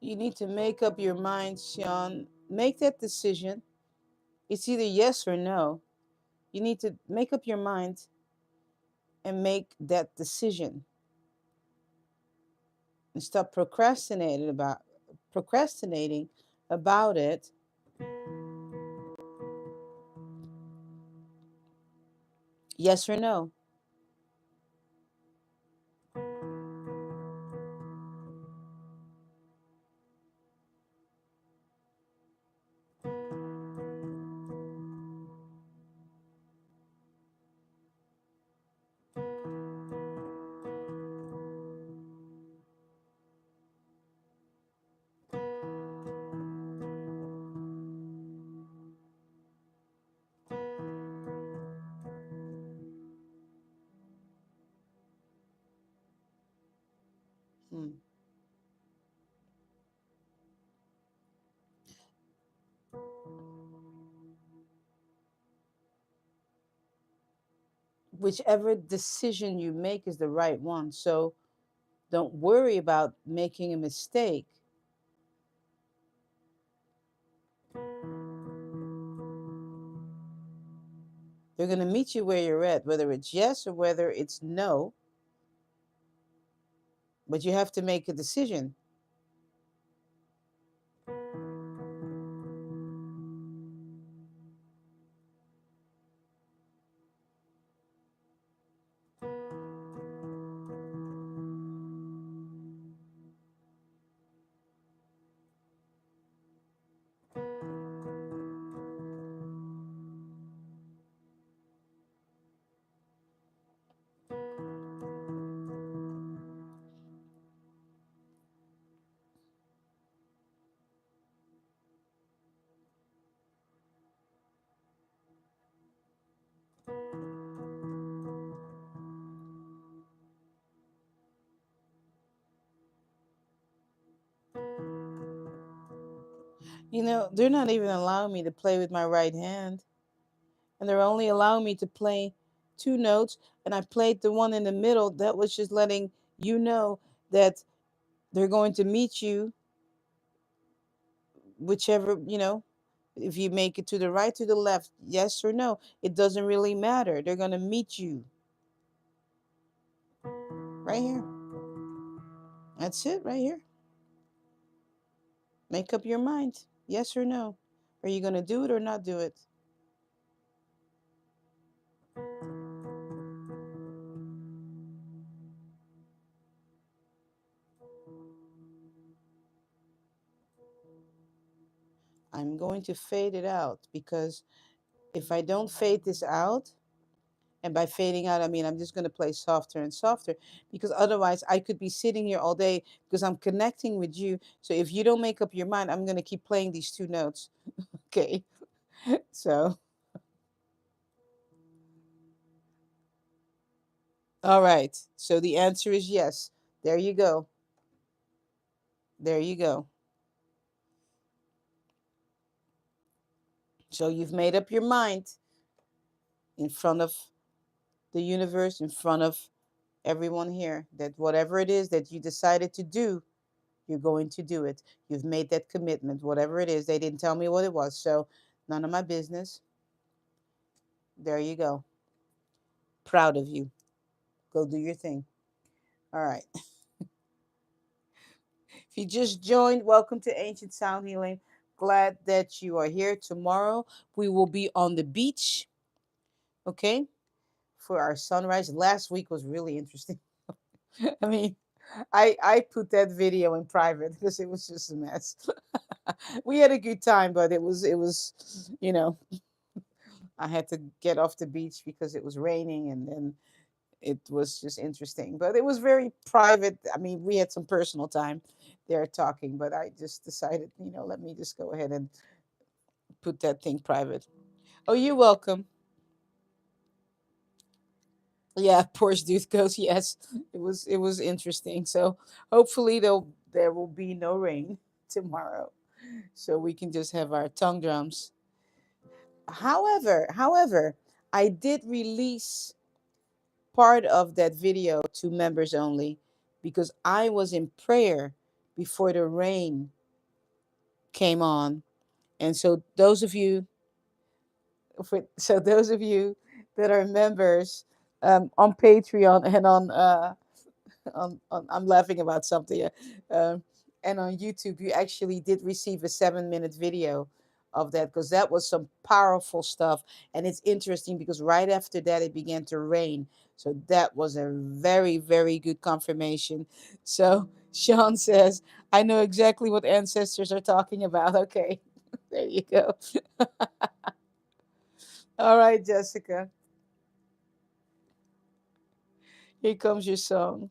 You need to make up your mind, Sean. Make that decision. It's either yes or no. You need to make up your mind and make that decision. and stop procrastinating about it. Yes or no? Hmm. Whichever decision you make is the right one. So don't worry about making a mistake. They're going to meet you where you're at, whether it's yes or whether it's no, but you have to make a decision. You know, they're not even allowing me to play with my right hand, and they're only allowing me to play two notes. And I played the one in the middle. That was just letting you know that they're going to meet you, whichever, if you make it to the right, to the left, yes or no, it doesn't really matter. They're going to meet you right here. That's it, right here. Make up your mind, yes or no. Are you going to do it or not do it? I'm going to fade it out because if I don't fade this out, and by fading out, I mean I'm just going to play softer and softer because otherwise I could be sitting here all day because I'm connecting with you. So if you don't make up your mind, I'm going to keep playing these two notes. Okay. So, all right. So the answer is yes. There you go. There you go. So you've made up your mind in front of the universe, in front of everyone here, that whatever it is that you decided to do, you're going to do it. You've made that commitment, whatever it is. They didn't tell me what it was, so none of my business. There you go. Proud of you. Go do your thing. All right. If you just joined, welcome to Ancient Sound Healing. Glad that you are here. Tomorrow we will be on the beach, okay, for our sunrise. Last week was really interesting. I mean, I put that video in private because it was just a mess. We had a good time, but it was I had to get off the beach because it was raining, and then it was just interesting. But it was very private. I mean, we had some personal time there talking, but I just decided, let me just go ahead and put that thing private. Oh, you're welcome. Yeah, Porsche Dude goes, yes. It was interesting. So hopefully there will be no rain tomorrow. So we can just have our tongue drums. However, I did release part of that video to members only because I was in prayer before the rain came on. And so those of you that are members on Patreon and on I'm laughing about something. Um, and on YouTube, you actually did receive a 7-minute video of that because that was some powerful stuff. And it's interesting because right after that, it began to rain. So that was a very, very good confirmation. So Sean says, I know exactly what ancestors are talking about. Okay, there you go. All right, Jessica, here comes your song.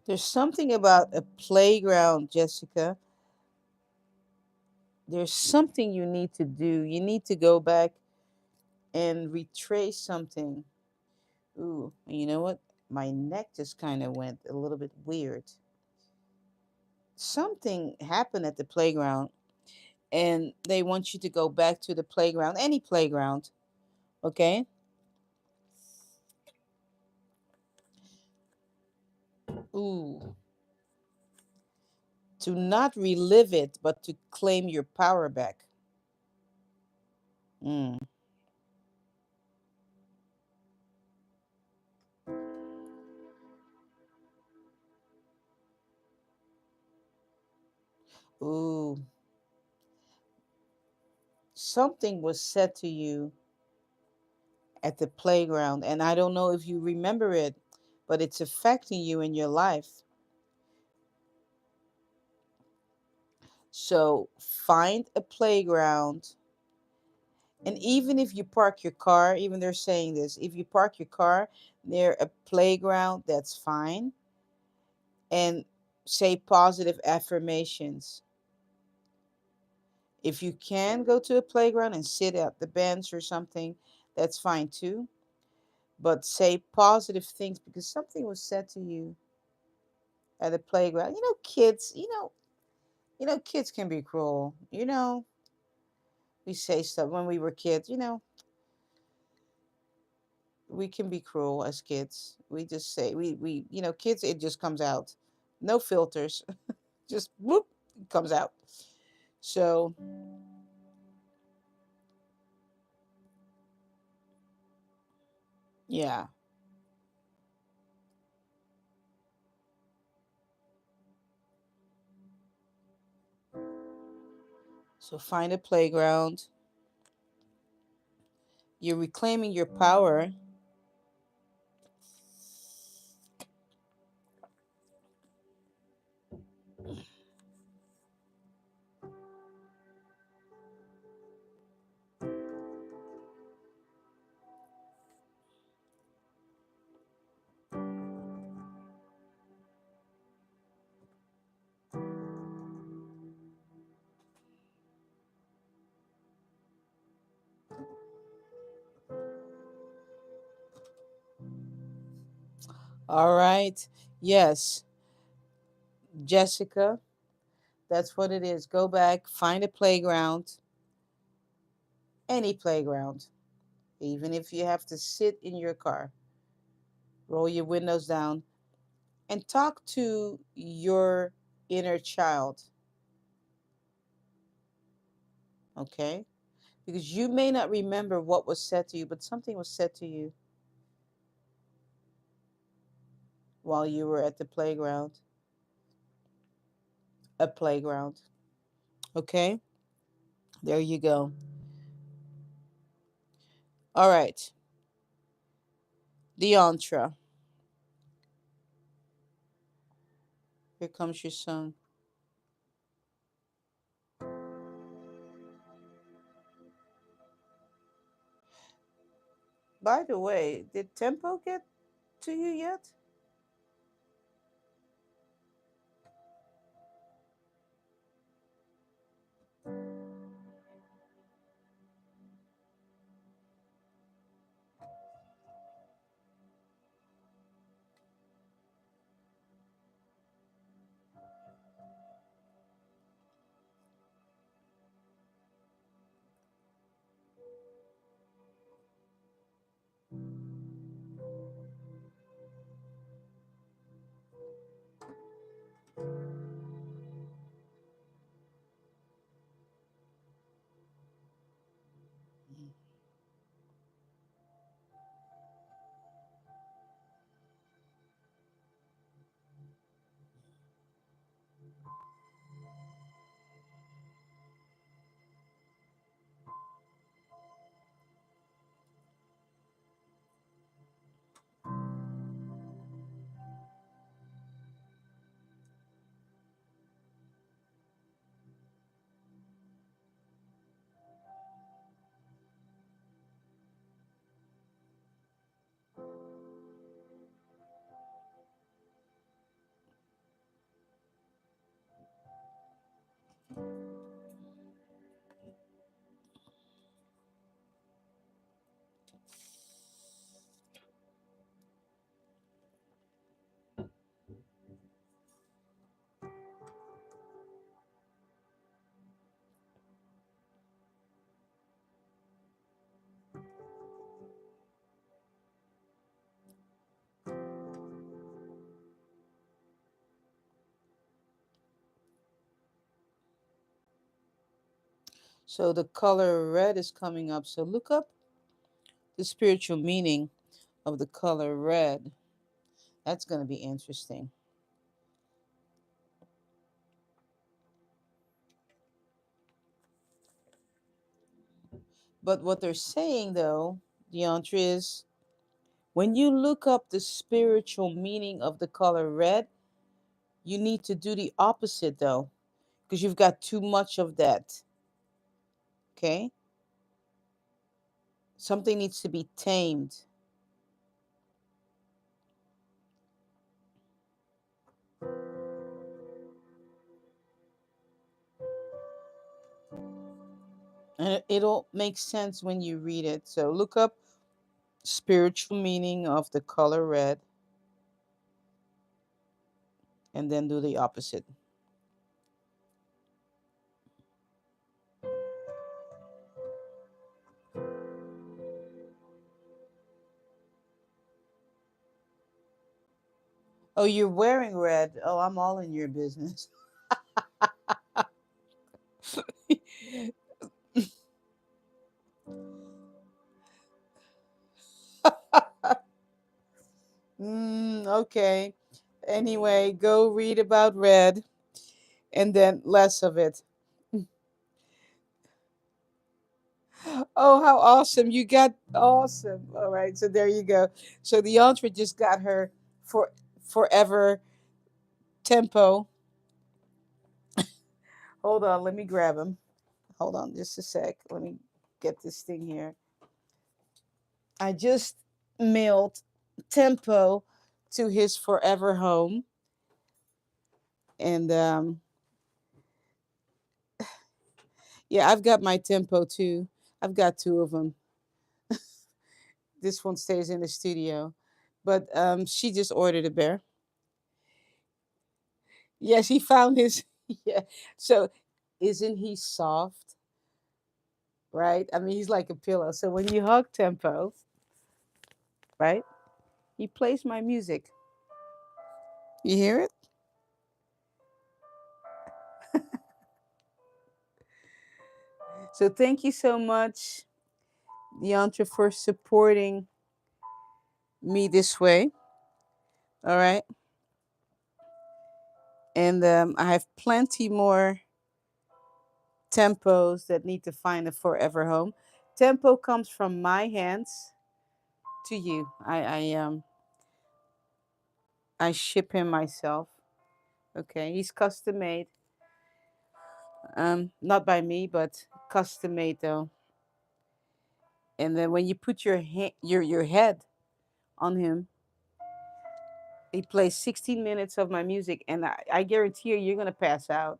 There's something about a playground, Jessica. There's something you need to do. You need to go back and retrace something. Ooh, you know what? My neck just kind of went a little bit weird. Something happened at the playground, and they want you to go back to the playground, any playground, okay? Ooh, to not relive it, but to claim your power back. Mm. Ooh, something was said to you at the playground, and I don't know if you remember it, but it's affecting you in your life. So find a playground, and even if you park your car, even they're saying this, if you park your car near a playground, that's fine, and say positive affirmations. If you can go to a playground and sit at the bench or something, that's fine too. But say positive things because something was said to you at the playground. Kids, kids can be cruel. We say stuff when we were kids, we can be cruel as kids. We just say kids, it just comes out. No filters. Just whoop, it comes out. So yeah. So find a playground. You're reclaiming your power. All right. Yes, Jessica, that's what it is. Go back, find a playground, any playground, even if you have to sit in your car, roll your windows down, and talk to your inner child, okay? Because you may not remember what was said to you, but something was said to you while you were at the playground, a playground, okay? There you go. All right, Deontra, here comes your song. By the way, did Tempo get to you yet? So the color red is coming up. So look up the spiritual meaning of the color red. That's going to be interesting. But what they're saying, though, Deontra, is when you look up the spiritual meaning of the color red, you need to do the opposite, though, because you've got too much of that. Okay? Something needs to be tamed. And it'll make sense when you read it. So look up spiritual meaning of the color red and then do the opposite. Oh, you're wearing red. Oh, I'm all in your business. Okay. Anyway, go read about red and then less of it. Oh, how awesome. You got awesome. All right. So there you go. So the entree just got her for forever tempo. Hold on, let me grab him. Hold on just a sec. Let me get this thing here. I just mailed tempo to his forever home. And yeah, I've got my tempo too. I've got two of them. This one stays in the studio. But she just ordered a bear. Yes, he found his. Yeah. So isn't he soft? Right? I mean, he's like a pillow. So when you hug tempo, right? He plays my music. You hear it? So thank you so much, Yantra, for supporting me this way. All right. And I have plenty more tempos that need to find a forever home. Tempo comes from my hands to you. I ship him myself. Okay, he's custom made. Not by me, but custom made though. And then when you put your head on him, he plays 16 minutes of my music, and I guarantee you're gonna pass out.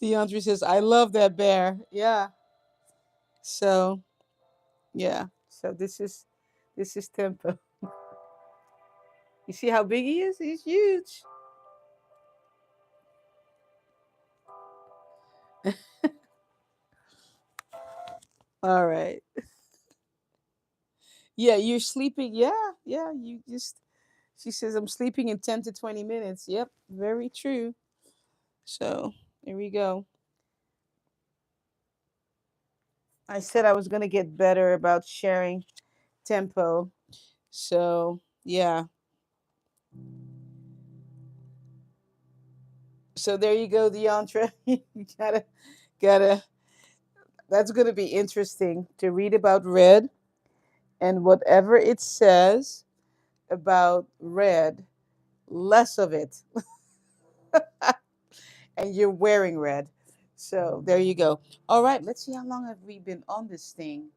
DeAndre says, "I love that bear." Yeah. So yeah. So this is tempo. You see how big he is? He's huge. All right. Yeah, you're sleeping. Yeah, yeah. You just. She says, "I'm sleeping in 10 to 20 minutes." Yep, very true. So here we go. I said I was gonna get better about sharing tempo. So yeah. So there you go, Deantra. You gotta. That's gonna be interesting to read about red, and whatever it says about red, less of it. And you're wearing red. So there you go. All right, let's see how long have we been on this thing.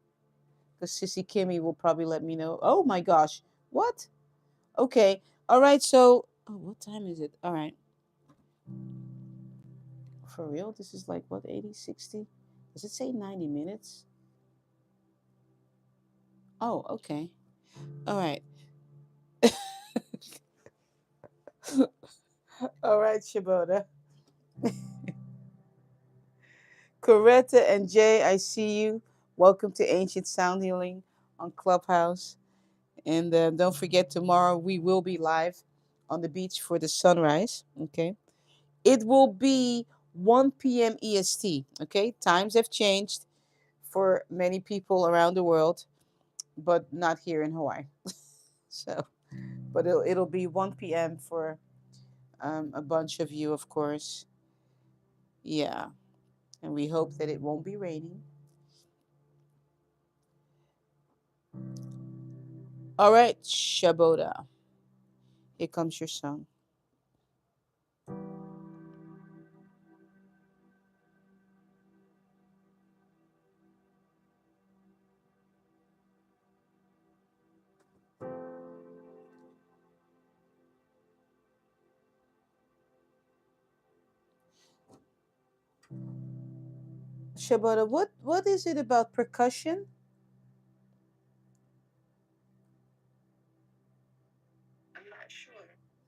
Because Sissy Kimmy will probably let me know. Oh my gosh. What? Okay. All right. So, oh, what time is it? All right. For real? This is like what, 80, 60? Does it say 90 minutes? Oh, okay. All right. All right, Shibota. Coretta and Jay, I see you. Welcome to Ancient Sound Healing on Clubhouse. And don't forget, tomorrow we will be live on the beach for the sunrise. Okay. It will be 1 p.m. EST. Okay. Times have changed for many people around the world, but not here in Hawaii. So, but it'll be 1 p.m. for a bunch of you, of course. Yeah. And we hope that it won't be raining. All right, Shaboda. Here comes your song. Shaboda, what is it about percussion?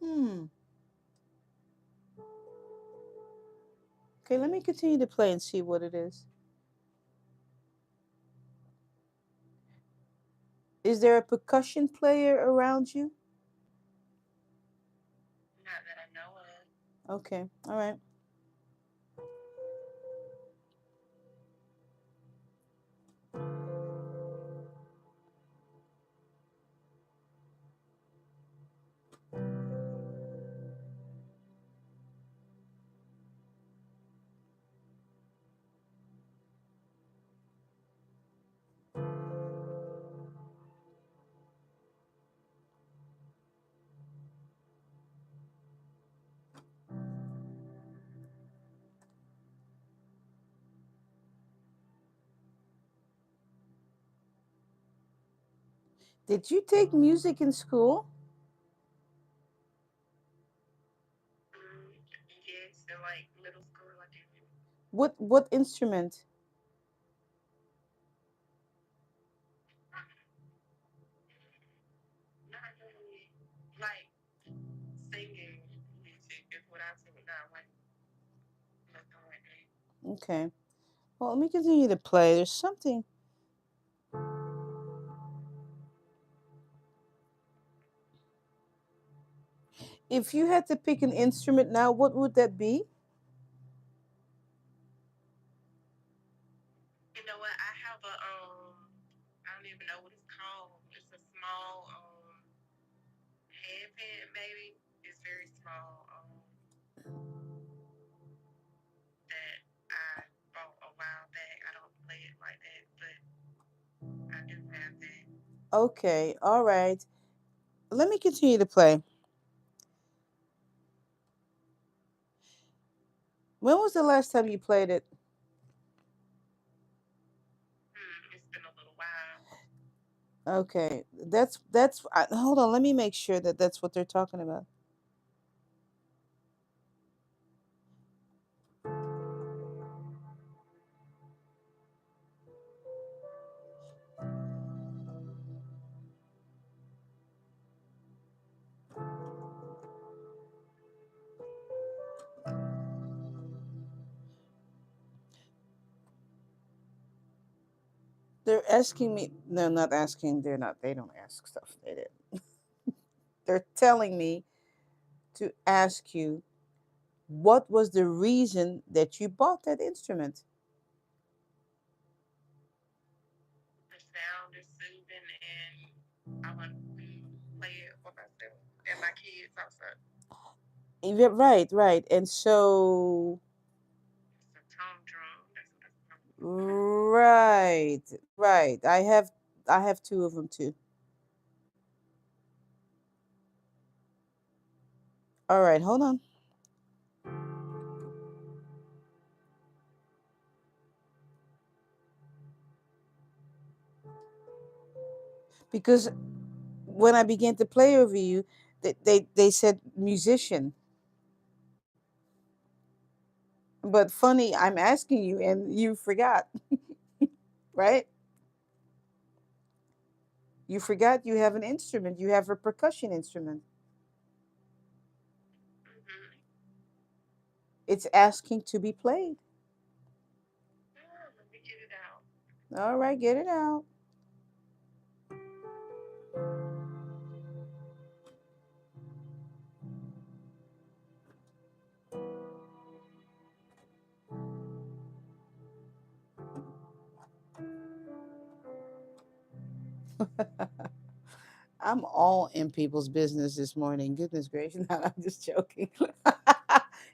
Hmm. Okay, let me continue to play and see what it is. Is there a percussion player around you? Okay, all right. Did you take music in school? What instrument? Okay. Well, let me continue to play. There's something. If you had to pick an instrument now, what would that be? You know what? I have a I don't even know what it's called. It's a small handpan maybe. It's very small. That I bought a while back. I don't play it like that, but I do have that. Okay, all right. Let me continue to play. When was the last time you played it? It's been a little while. Okay, hold on. Let me make sure that that's what they're talking about. They're asking me. No, not asking. They're not. They don't ask stuff. They did. They're telling me to ask you what was the reason that you bought that instrument. The sound is soothing, and I want to play it for myself and my kids also. Yeah, right, right. And so, It's a tone drum. That's what it's called. right, right. I have two of them too. All right, hold on. Because when I began to play over you, they said musician. But funny, I'm asking you and you forgot, right? You forgot you have an instrument. You have a percussion instrument. Mm-hmm. It's asking to be played. Yeah, let me get it out. All right, get it out. I'm all in people's business this morning. Goodness gracious. No, I'm just joking.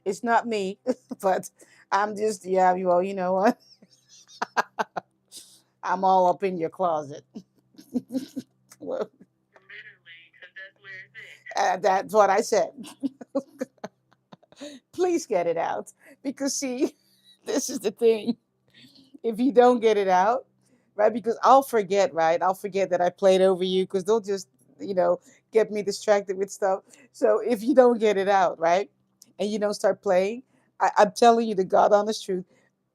It's not me, but I'm just, yeah, well, you know what? I'm all up in your closet. Well, Literally, because that's where it's at. that's what I said. Please get it out. Because, see, this is the thing. If you don't get it out, right? Because I'll forget, right? I'll forget that I played over you because they'll just, you know, get me distracted with stuff. So if you don't get it out, right? And you don't start playing, I'm telling you the God honest truth,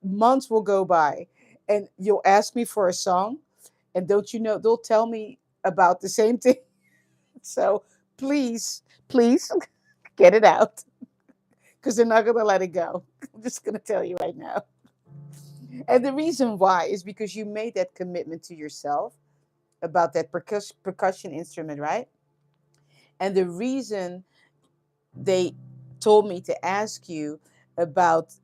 months will go by and you'll ask me for a song. And don't you know, they'll tell me about the same thing. So please, please get it out because they're not going to let it go. I'm just going to tell you right now. And the reason why is because you made that commitment to yourself about that percussion instrument, right? And the reason they told me to ask you about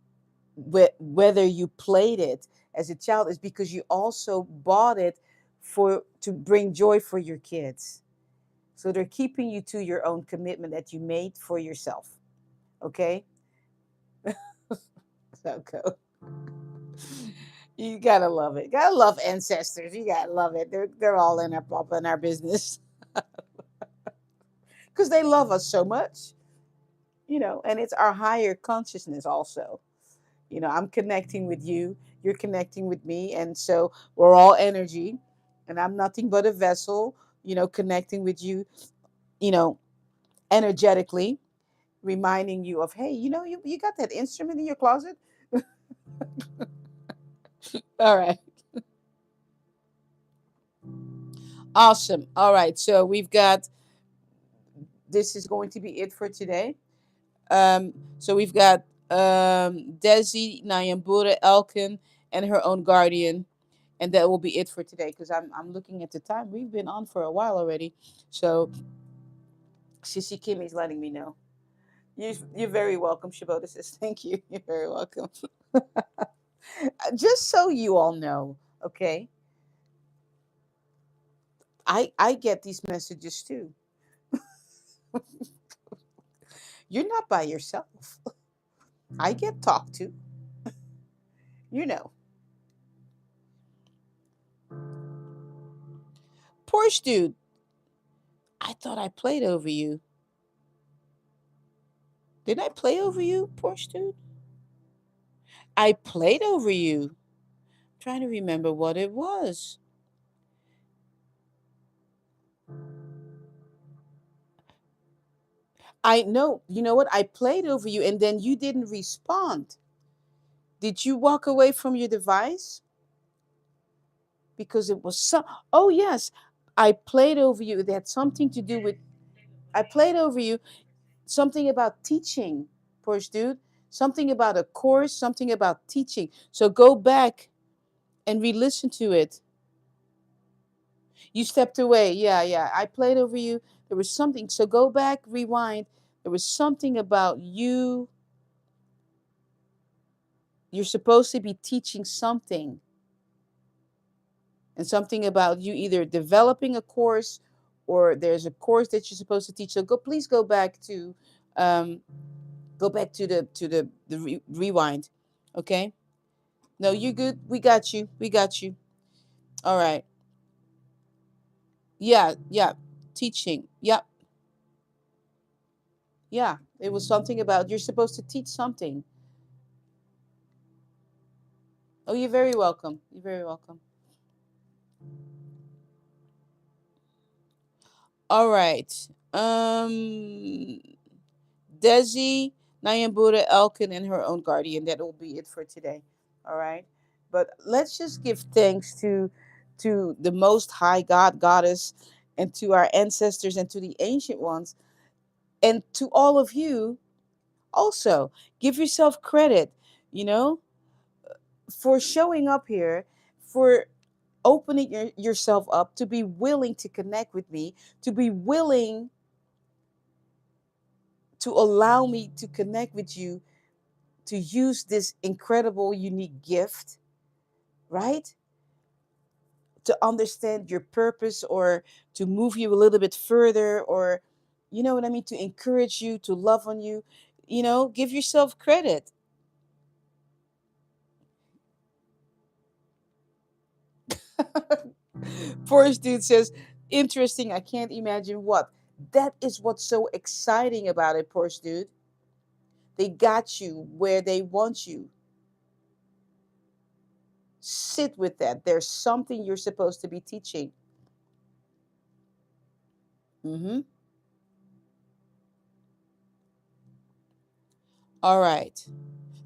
whether you played it as a child is because you also bought it for to bring joy for your kids. So they're keeping you to your own commitment that you made for yourself. Okay? So go. You gotta love it. Gotta love ancestors. You gotta love it. They're all in our up in our business because they love us so much, and it's our higher consciousness also. I'm connecting with you, you're connecting with me, and so we're all energy, and I'm nothing but a vessel, connecting with you, you know, energetically, reminding you of, hey, you got that instrument in your closet. All right. Awesome. All right. So we've got this is going to be it for today. So we've got Desi, Nyambura, Elkin, and her own guardian. And that will be it for today because I'm looking at the time. We've been on for a while already. So Sissy Kimmy's letting me know. You're very welcome, Shabota says. Thank you. You're very welcome. Just so you all know, okay, I get these messages too. You're not by yourself. I get talked to. You know. Porsche dude, I thought I played over you. Did I play over you, Porsche dude? I played over you. I'm trying to remember what it was. I know, you know what? I played over you and then you didn't respond. Did you walk away from your device? Because it was so. Oh, yes. I played over you. It had something to do with. I played over you something about teaching, Porsche dude. Something about a course, something about teaching. So go back and re listen to it. You stepped away. Yeah, yeah. I played over you. There was something. So go back, rewind. There was something about you. You're supposed to be teaching something, and something about you either developing a course or there's a course that you're supposed to teach. So go, please um, go back to the rewind. Okay. No, you're good. We got you. We got you. All right. Yeah. Yeah. Teaching. Yeah. Yeah. It was something about you're supposed to teach something. Oh, you're very welcome. You're very welcome. All right. Desi, Nyambura, Elkin, and her own guardian. That will be it for today. All right. But let's just give thanks to the Most High God, Goddess, and to our ancestors and to the ancient ones, and to all of you. Also, give yourself credit. You know, for showing up here, for opening yourself up to be willing to connect with me, to be willing to allow me to connect with you, to use this incredible, unique gift, right? To understand your purpose or to move you a little bit further, or, you know what I mean? To encourage you, to love on you, give yourself credit. Forrest dude says, interesting. I can't imagine what. That is what's so exciting about it, Porsche dude. They got you where they want you. Sit with that. There's something you're supposed to be teaching. Mm-hmm. All right.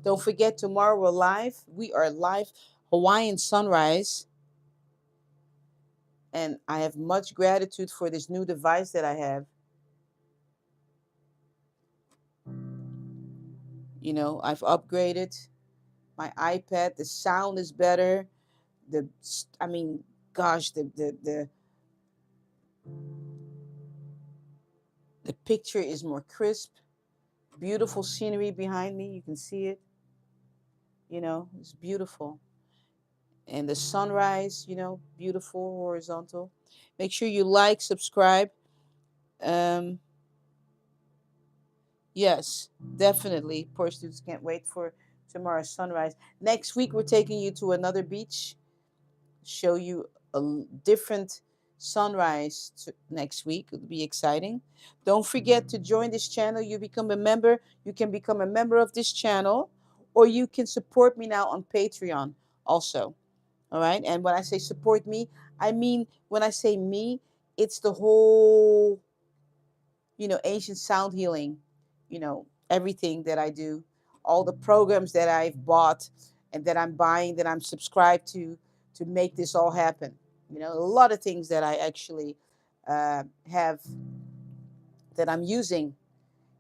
Don't forget, tomorrow we're live. We are live, Hawaiian sunrise. And I have much gratitude for this new device that I have. I've upgraded my iPad. The sound is better. I mean, gosh, the picture is more crisp. Beautiful scenery behind me. You can see it. It's beautiful. And the sunrise, beautiful horizontal. Make sure you like, subscribe. Um, yes, definitely. Poor students can't wait for tomorrow's sunrise. Next week, we're taking you to another beach, show you a different sunrise next week. It'll be exciting. Don't forget to join this channel. You become a member. You can become a member of this channel, or you can support me now on Patreon also. All right. And when I say support me, I mean, when I say me, it's the whole, ancient sound healing, everything that I do, all the programs that I've bought and that I'm buying, that I'm subscribed to make this all happen. A lot of things that I actually have that I'm using,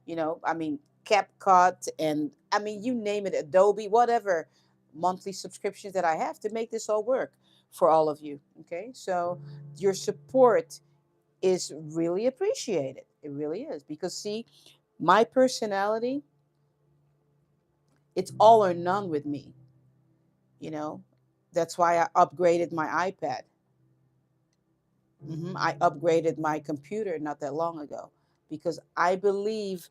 I mean, CapCut, and I mean, you name it, Adobe, whatever monthly subscriptions that I have to make this all work for all of you. Okay. So your support is really appreciated. It really is. Because, see, My personality, it's all or none with me, you know. That's why I upgraded my iPad. I upgraded my computer not that long ago because I believe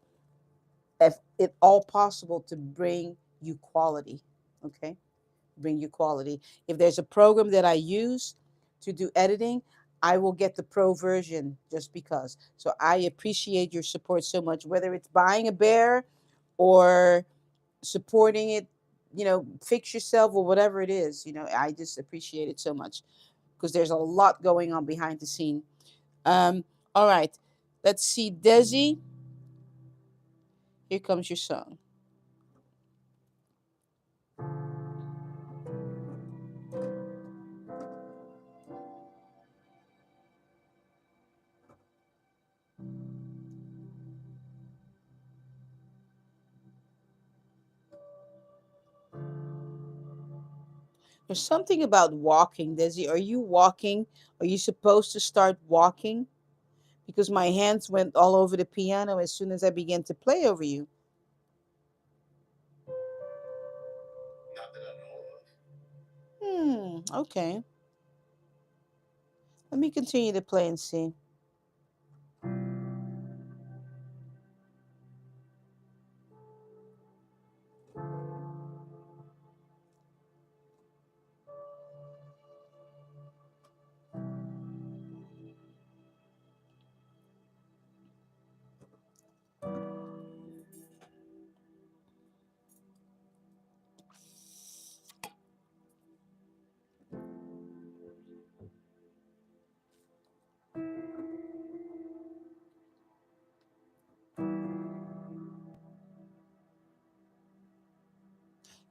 if it all possible to bring you quality. Okay, bring you quality. If there's a program that I use to do editing, I will get the pro version just because. So I appreciate your support so much, whether it's buying a bear or supporting it, fix yourself or whatever it is. I just appreciate it so much because there's a lot going on behind the scene. All right, let's see, Desi. Here comes your song. There's something about walking, Desi. Are you walking? Are you supposed to start walking? Because my hands went all over the piano as soon as I began to play over you. Not that I know of. Okay. Let me continue to play and see.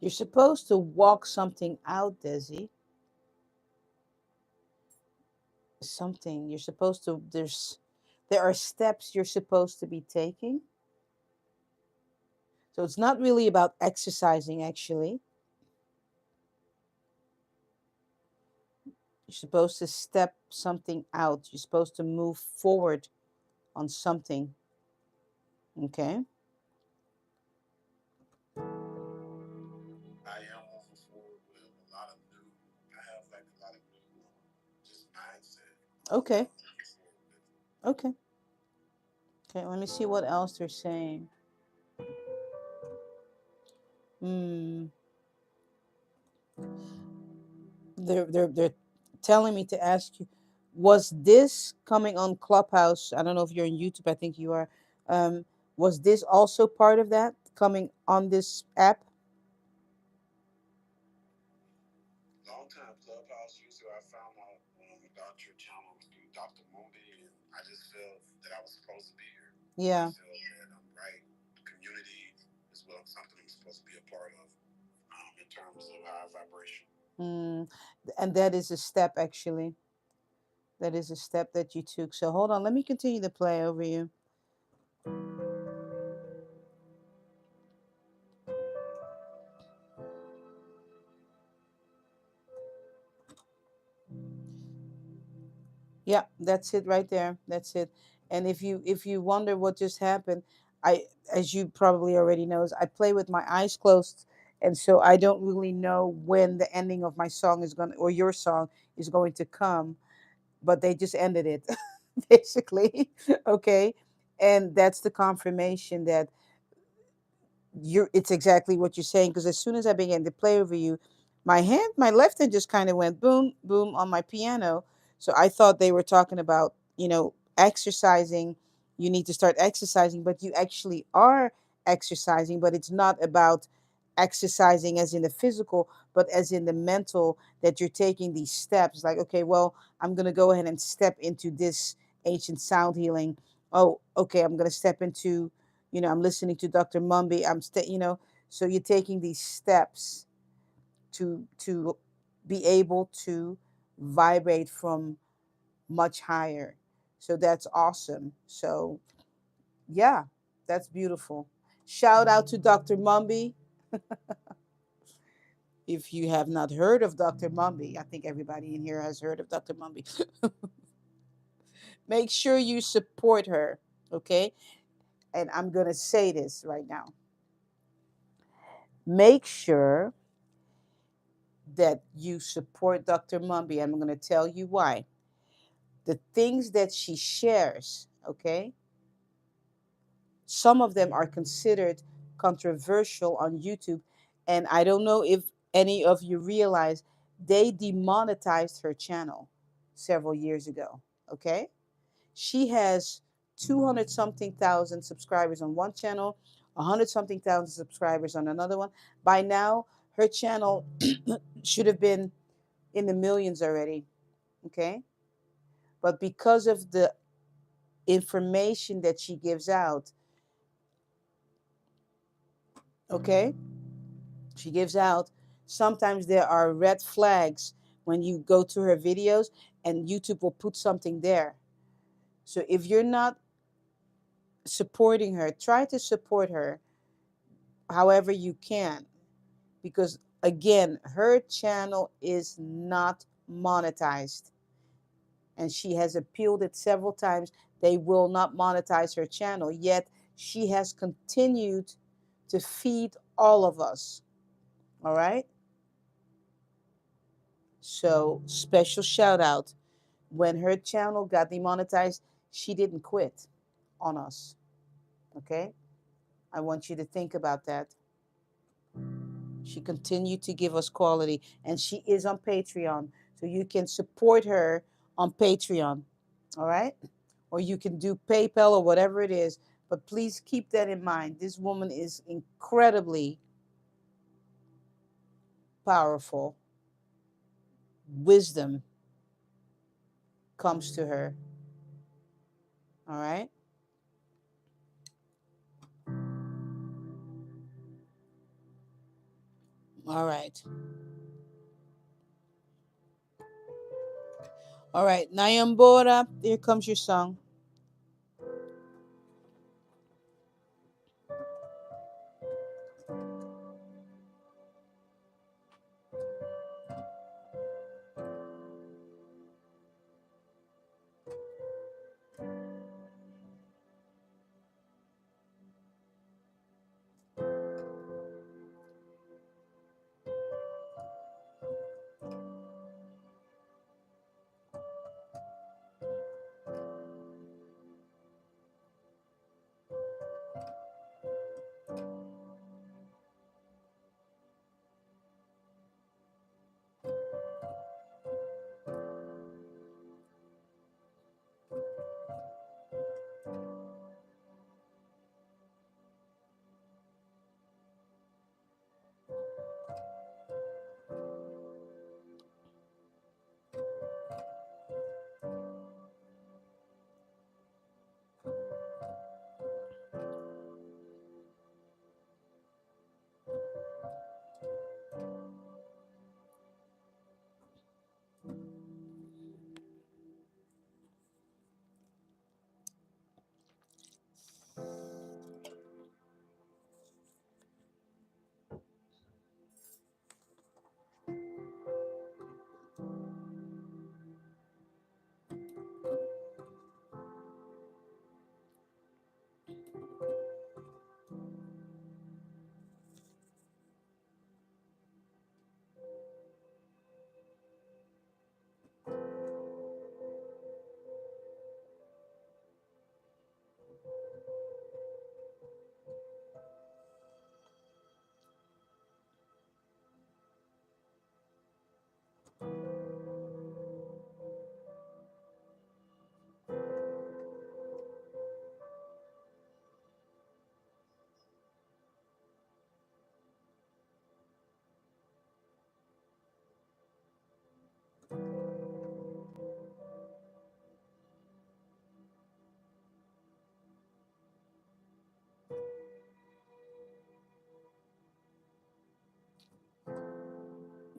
You're supposed to walk something out, Desi. Something you're supposed to. There are steps you're supposed to be taking. So it's not really about exercising. Actually, you're supposed to step something out. You're supposed to move forward on something. Okay. I am moving forward with a lot of new. I have like a lot of new, just mindset. Okay. I'm moving forward with. Okay. Okay. Let me see what else they're saying. Hmm. They're telling me to ask you, was this coming on Clubhouse? I don't know if you're on YouTube. I think you are. Um, was this also part of that coming on this app? Long time Clubhouse user. I found out about your channel through Dr. Mooney, and I just felt that I was supposed to be here. I Yeah. feel that I'm right. Community is well something I'm supposed to be a part of in terms of high vibration. Mm. And that is a step, actually. That is a step that you took. So hold on. Let me continue to play over you. Yeah, that's it right there. That's it. And if you wonder what just happened, I as you probably already knows, I play with my eyes closed, and so I don't really know when the ending of my song is going to, or your song is going to come, but they just ended it basically. Okay? And that's the confirmation that you're it's exactly what you're saying because as soon as I began to play over you, my left hand just kind of went boom boom on my piano. So I thought they were talking about, exercising. You need to start exercising, but you actually are exercising, but it's not about exercising as in the physical, but as in the mental, that you're taking these steps like, okay, well, I'm going to go ahead and step into this ancient sound healing. Oh, okay, I'm going to step into, I'm listening to Dr. Mumby. So you're taking these steps to be able to vibrate from much higher. So that's awesome. So yeah, that's beautiful. Shout out to Dr. Mumby. If you have not heard of Dr. Mumby, I think everybody in here has heard of Dr. Mumby. Make sure you support her, okay? and I'm going to say this right now. Make sure that you support Dr. Mumby. I'm going to tell you why. The things that she shares, okay? Some of them are considered controversial on YouTube. And I don't know if any of you realize they demonetized her channel several years ago. Okay. She has 200 something thousand subscribers on one channel, 100 something thousand subscribers on another one. By now, her channel should have been in the millions already. Okay. But because of the information that she gives out, okay, she gives out, sometimes there are red flags when you go to her videos, and YouTube will put something there. So if you're not supporting her, try to support her however you can, because again, her channel is not monetized, and she has appealed it several times. They will not monetize her channel, yet she has continued to feed all of us. All right. So, special shout out. When her channel got demonetized, she didn't quit on us. Okay? I want you to think about that. She continued to give us quality, and she is on Patreon. So you can support her on Patreon. All right? Or you can do PayPal or whatever it is. But please keep that in mind. This woman is incredibly powerful. Wisdom comes to her. All right? All right. All right. Nayambora, here comes your song.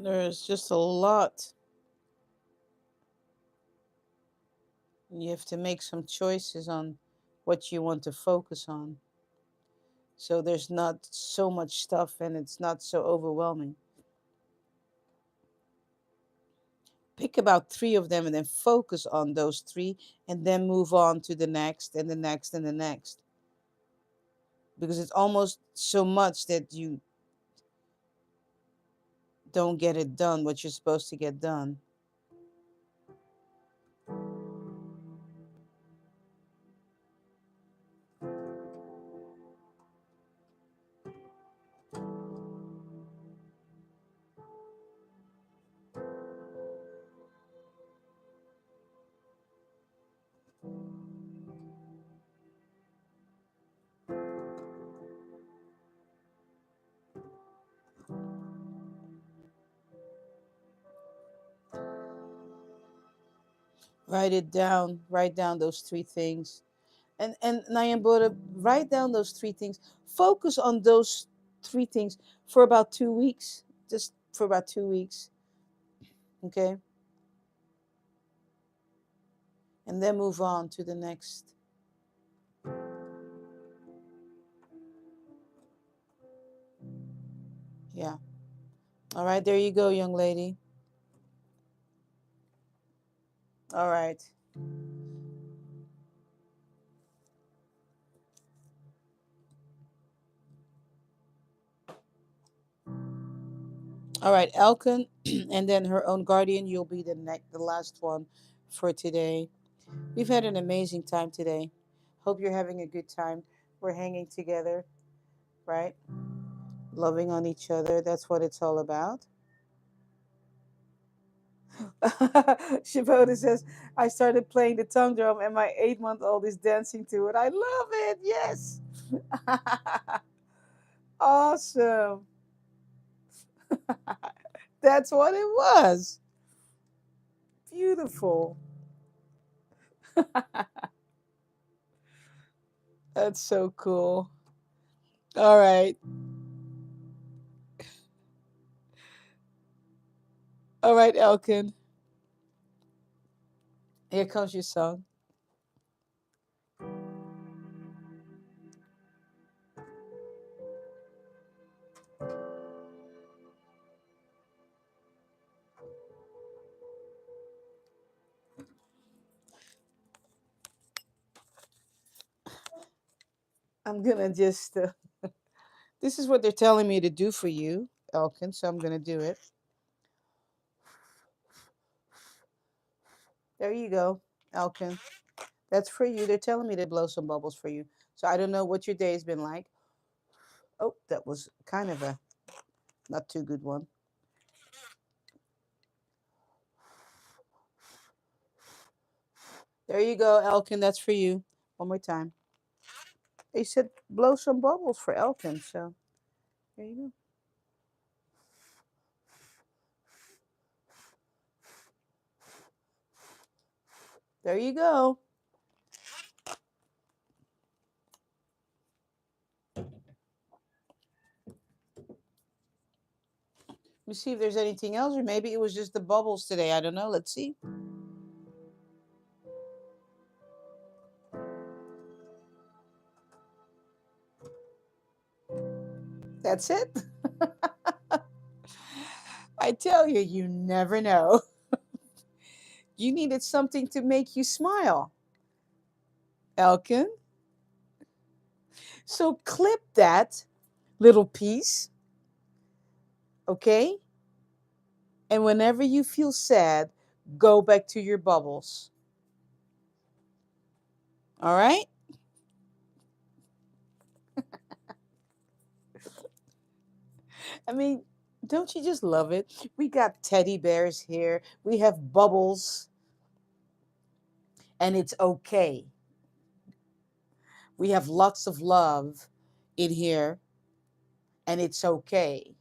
There's just a lot. You have to make some choices on what you want to focus on. So there's not so much stuff and it's not so overwhelming. Pick about three of them and then focus on those three, and then move on to the next and the next and the next. because it's almost so much that you don't get it done what you're supposed to get done. Write it down. Write down those three things. And Nayambora, write down those three things. Focus on those three things for about 2 weeks. Just for about 2 weeks. Okay? And then move on to the next. Yeah. All right, there you go, young lady. All right. All right, Elkin, and then her own guardian. You'll be the last one for today. We've had an amazing time today. Hope you're having a good time. We're hanging together, right? Loving on each other. That's what it's all about. Shivota says, I started playing the tongue drum and my 8-month-old is dancing to it. I love it. Yes. Awesome. That's what it was. Beautiful. That's so cool. All right. All right, Elkin. Here comes your song. I'm going to just, this is what they're telling me to do for you, Elkin. So I'm going to do it. There you go, Elkin. That's for you. They're telling me to blow some bubbles for you. So I don't know what your day's been like. Oh, that was kind of a not too good one. There you go, Elkin. That's for you. One more time. They said blow some bubbles for Elkin. So there you go. There you go. Let me see if there's anything else, or maybe it was just the bubbles today. I don't know. Let's see. That's it. I tell you, you never know. You needed something to make you smile, Elkin. So clip that little piece, okay? And whenever you feel sad, go back to your bubbles. All right? I mean, don't you just love it? We got teddy bears here, we have bubbles, and it's okay. We have lots of love in here, and it's okay.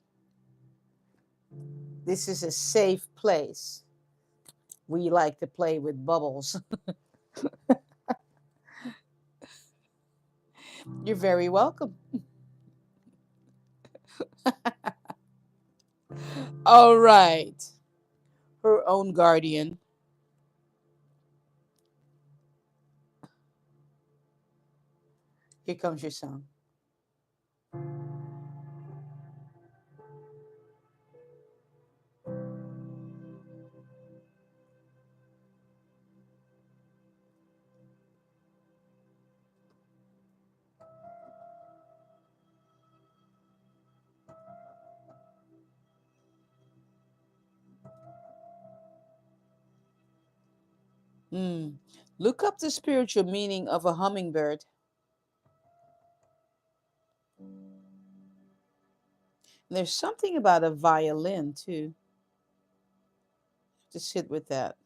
This is a safe place. We like to play with bubbles. You're very welcome. All right. Her own guardian. Here comes your song. Hmm. Look up the spiritual meaning of a hummingbird. And there's something about a violin too. To sit with that.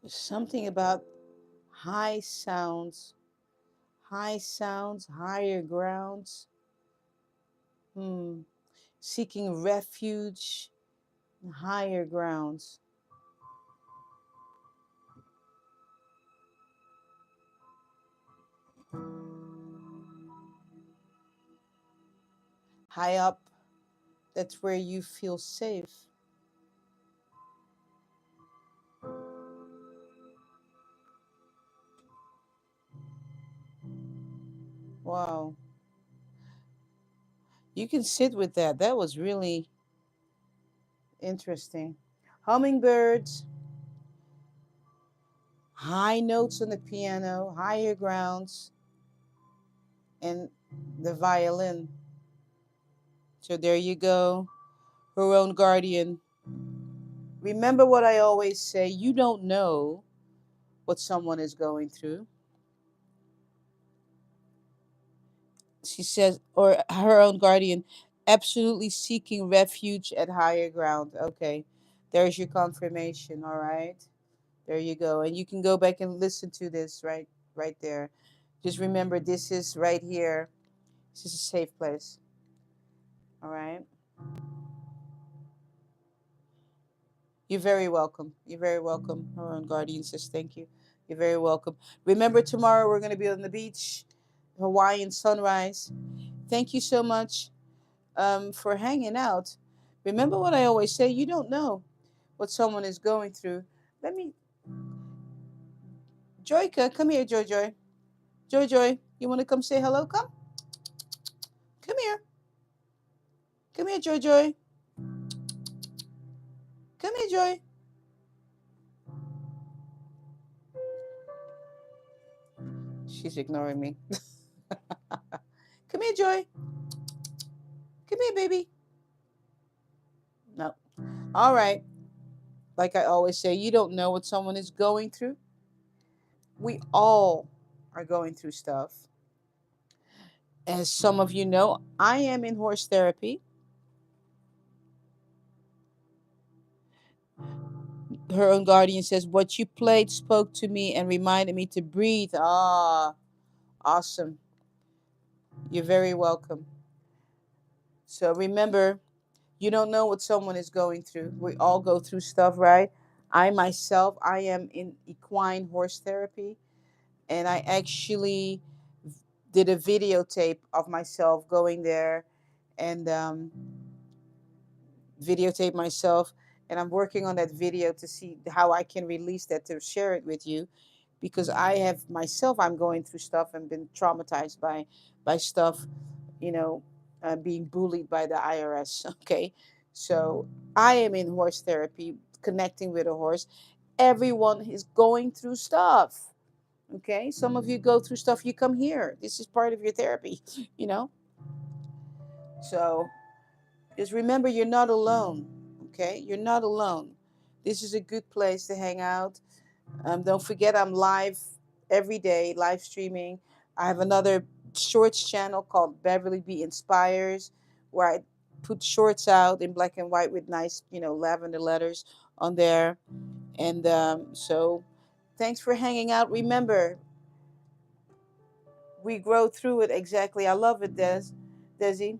There's something about high sounds, higher grounds. Hmm. Seeking refuge in higher grounds. High up, that's where you feel safe. Wow. You can sit with that. That was really interesting. Hummingbirds, high notes on the piano, higher grounds, and the violin. So there you go. Her own guardian. Remember what I always say, you don't know what someone is going through. She says, or her own guardian, absolutely seeking refuge at higher ground. Okay, there's your confirmation. All right, there you go, and you can go back and listen to this right there. Just remember, this is right here. This is a safe place. All right. You're very welcome. You're very welcome. Her own guardian says thank you. You're very welcome. Remember, tomorrow we're going to be on the beach, Hawaiian sunrise. Thank you so much for hanging out. Remember what I always say, you don't know what someone is going through. Let me, Joyka, come here, Joy Joy. Joy Joy, you want to come say hello? Come. Come here. Come here, Joy Joy. Come here, Joy. She's ignoring me. Come here, Joy. Come here, baby. No. All right. Like I always say, you don't know what someone is going through. We all are going through stuff. As some of you know, I am in horse therapy. Her own guardian says, what you played spoke to me and reminded me to breathe. Ah, awesome. You're very welcome. So remember, you don't know what someone is going through. We all go through stuff, right? I myself, I am in equine horse therapy, and I actually did a videotape of myself going there, and videotape myself, and I'm working on that video to see how I can release that to share it with you, because I have myself, I'm going through stuff and been traumatized by stuff, you know, being bullied by the IRS. Okay, so I am in horse therapy, connecting with a horse. Everyone is going through stuff. Okay, some of you go through stuff, you come here, this is part of your therapy, you know. So just remember, you're not alone. Okay, you're not alone. This is a good place to hang out. Don't forget, I'm live every day, live streaming. I have another shorts channel called BeverlyB Inspires, where I put shorts out in black and white with nice, lavender letters on there. And so, thanks for hanging out. Remember, we grow through it. Exactly. I love it, Desi.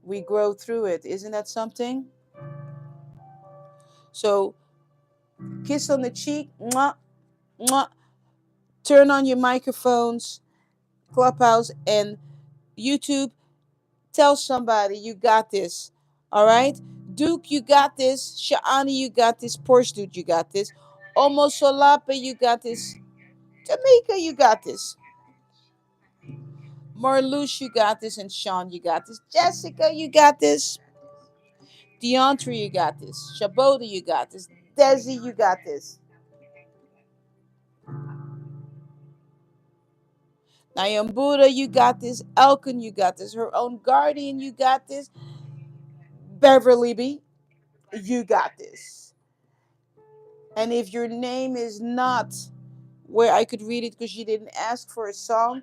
We grow through it. Isn't that something? So, kiss on the cheek. Mwah, mwah. Turn on your microphones, Clubhouse and YouTube. Tell somebody you got this. All right? Duke, you got this. Sha'ani, you got this. Porsche Dude, you got this. Omo Solape, you got this. Tamika, you got this. Marluce, you got this. And Sean, you got this. Jessica, you got this. Deontre, you got this. Shaboda, you got this. Desi, you got this. Nyambuda, you got this. Elkin, you got this. Her own guardian, you got this. Beverly B, you got this. And if your name is not where I could read it because you didn't ask for a song,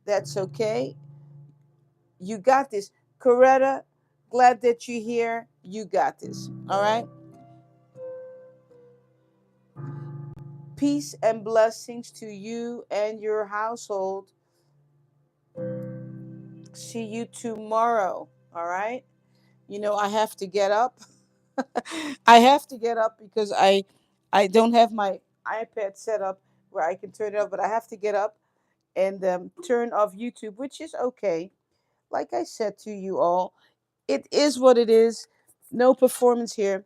that's okay. You got this. Coretta, glad that you're here. You got this. All right. Peace and blessings to you and your household. See you tomorrow. All right. I have to get up. I have to get up because I don't have my iPad set up where I can turn it up, but I have to get up and turn off YouTube, which is okay. Like I said to you all, it is what it is. No performance here.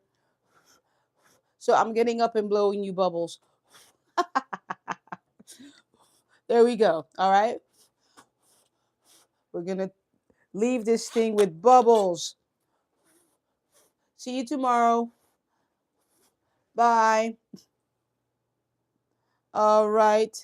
So I'm getting up and blowing you bubbles. There we go. All right. We're going to leave this thing with bubbles. See you tomorrow. Bye. All right.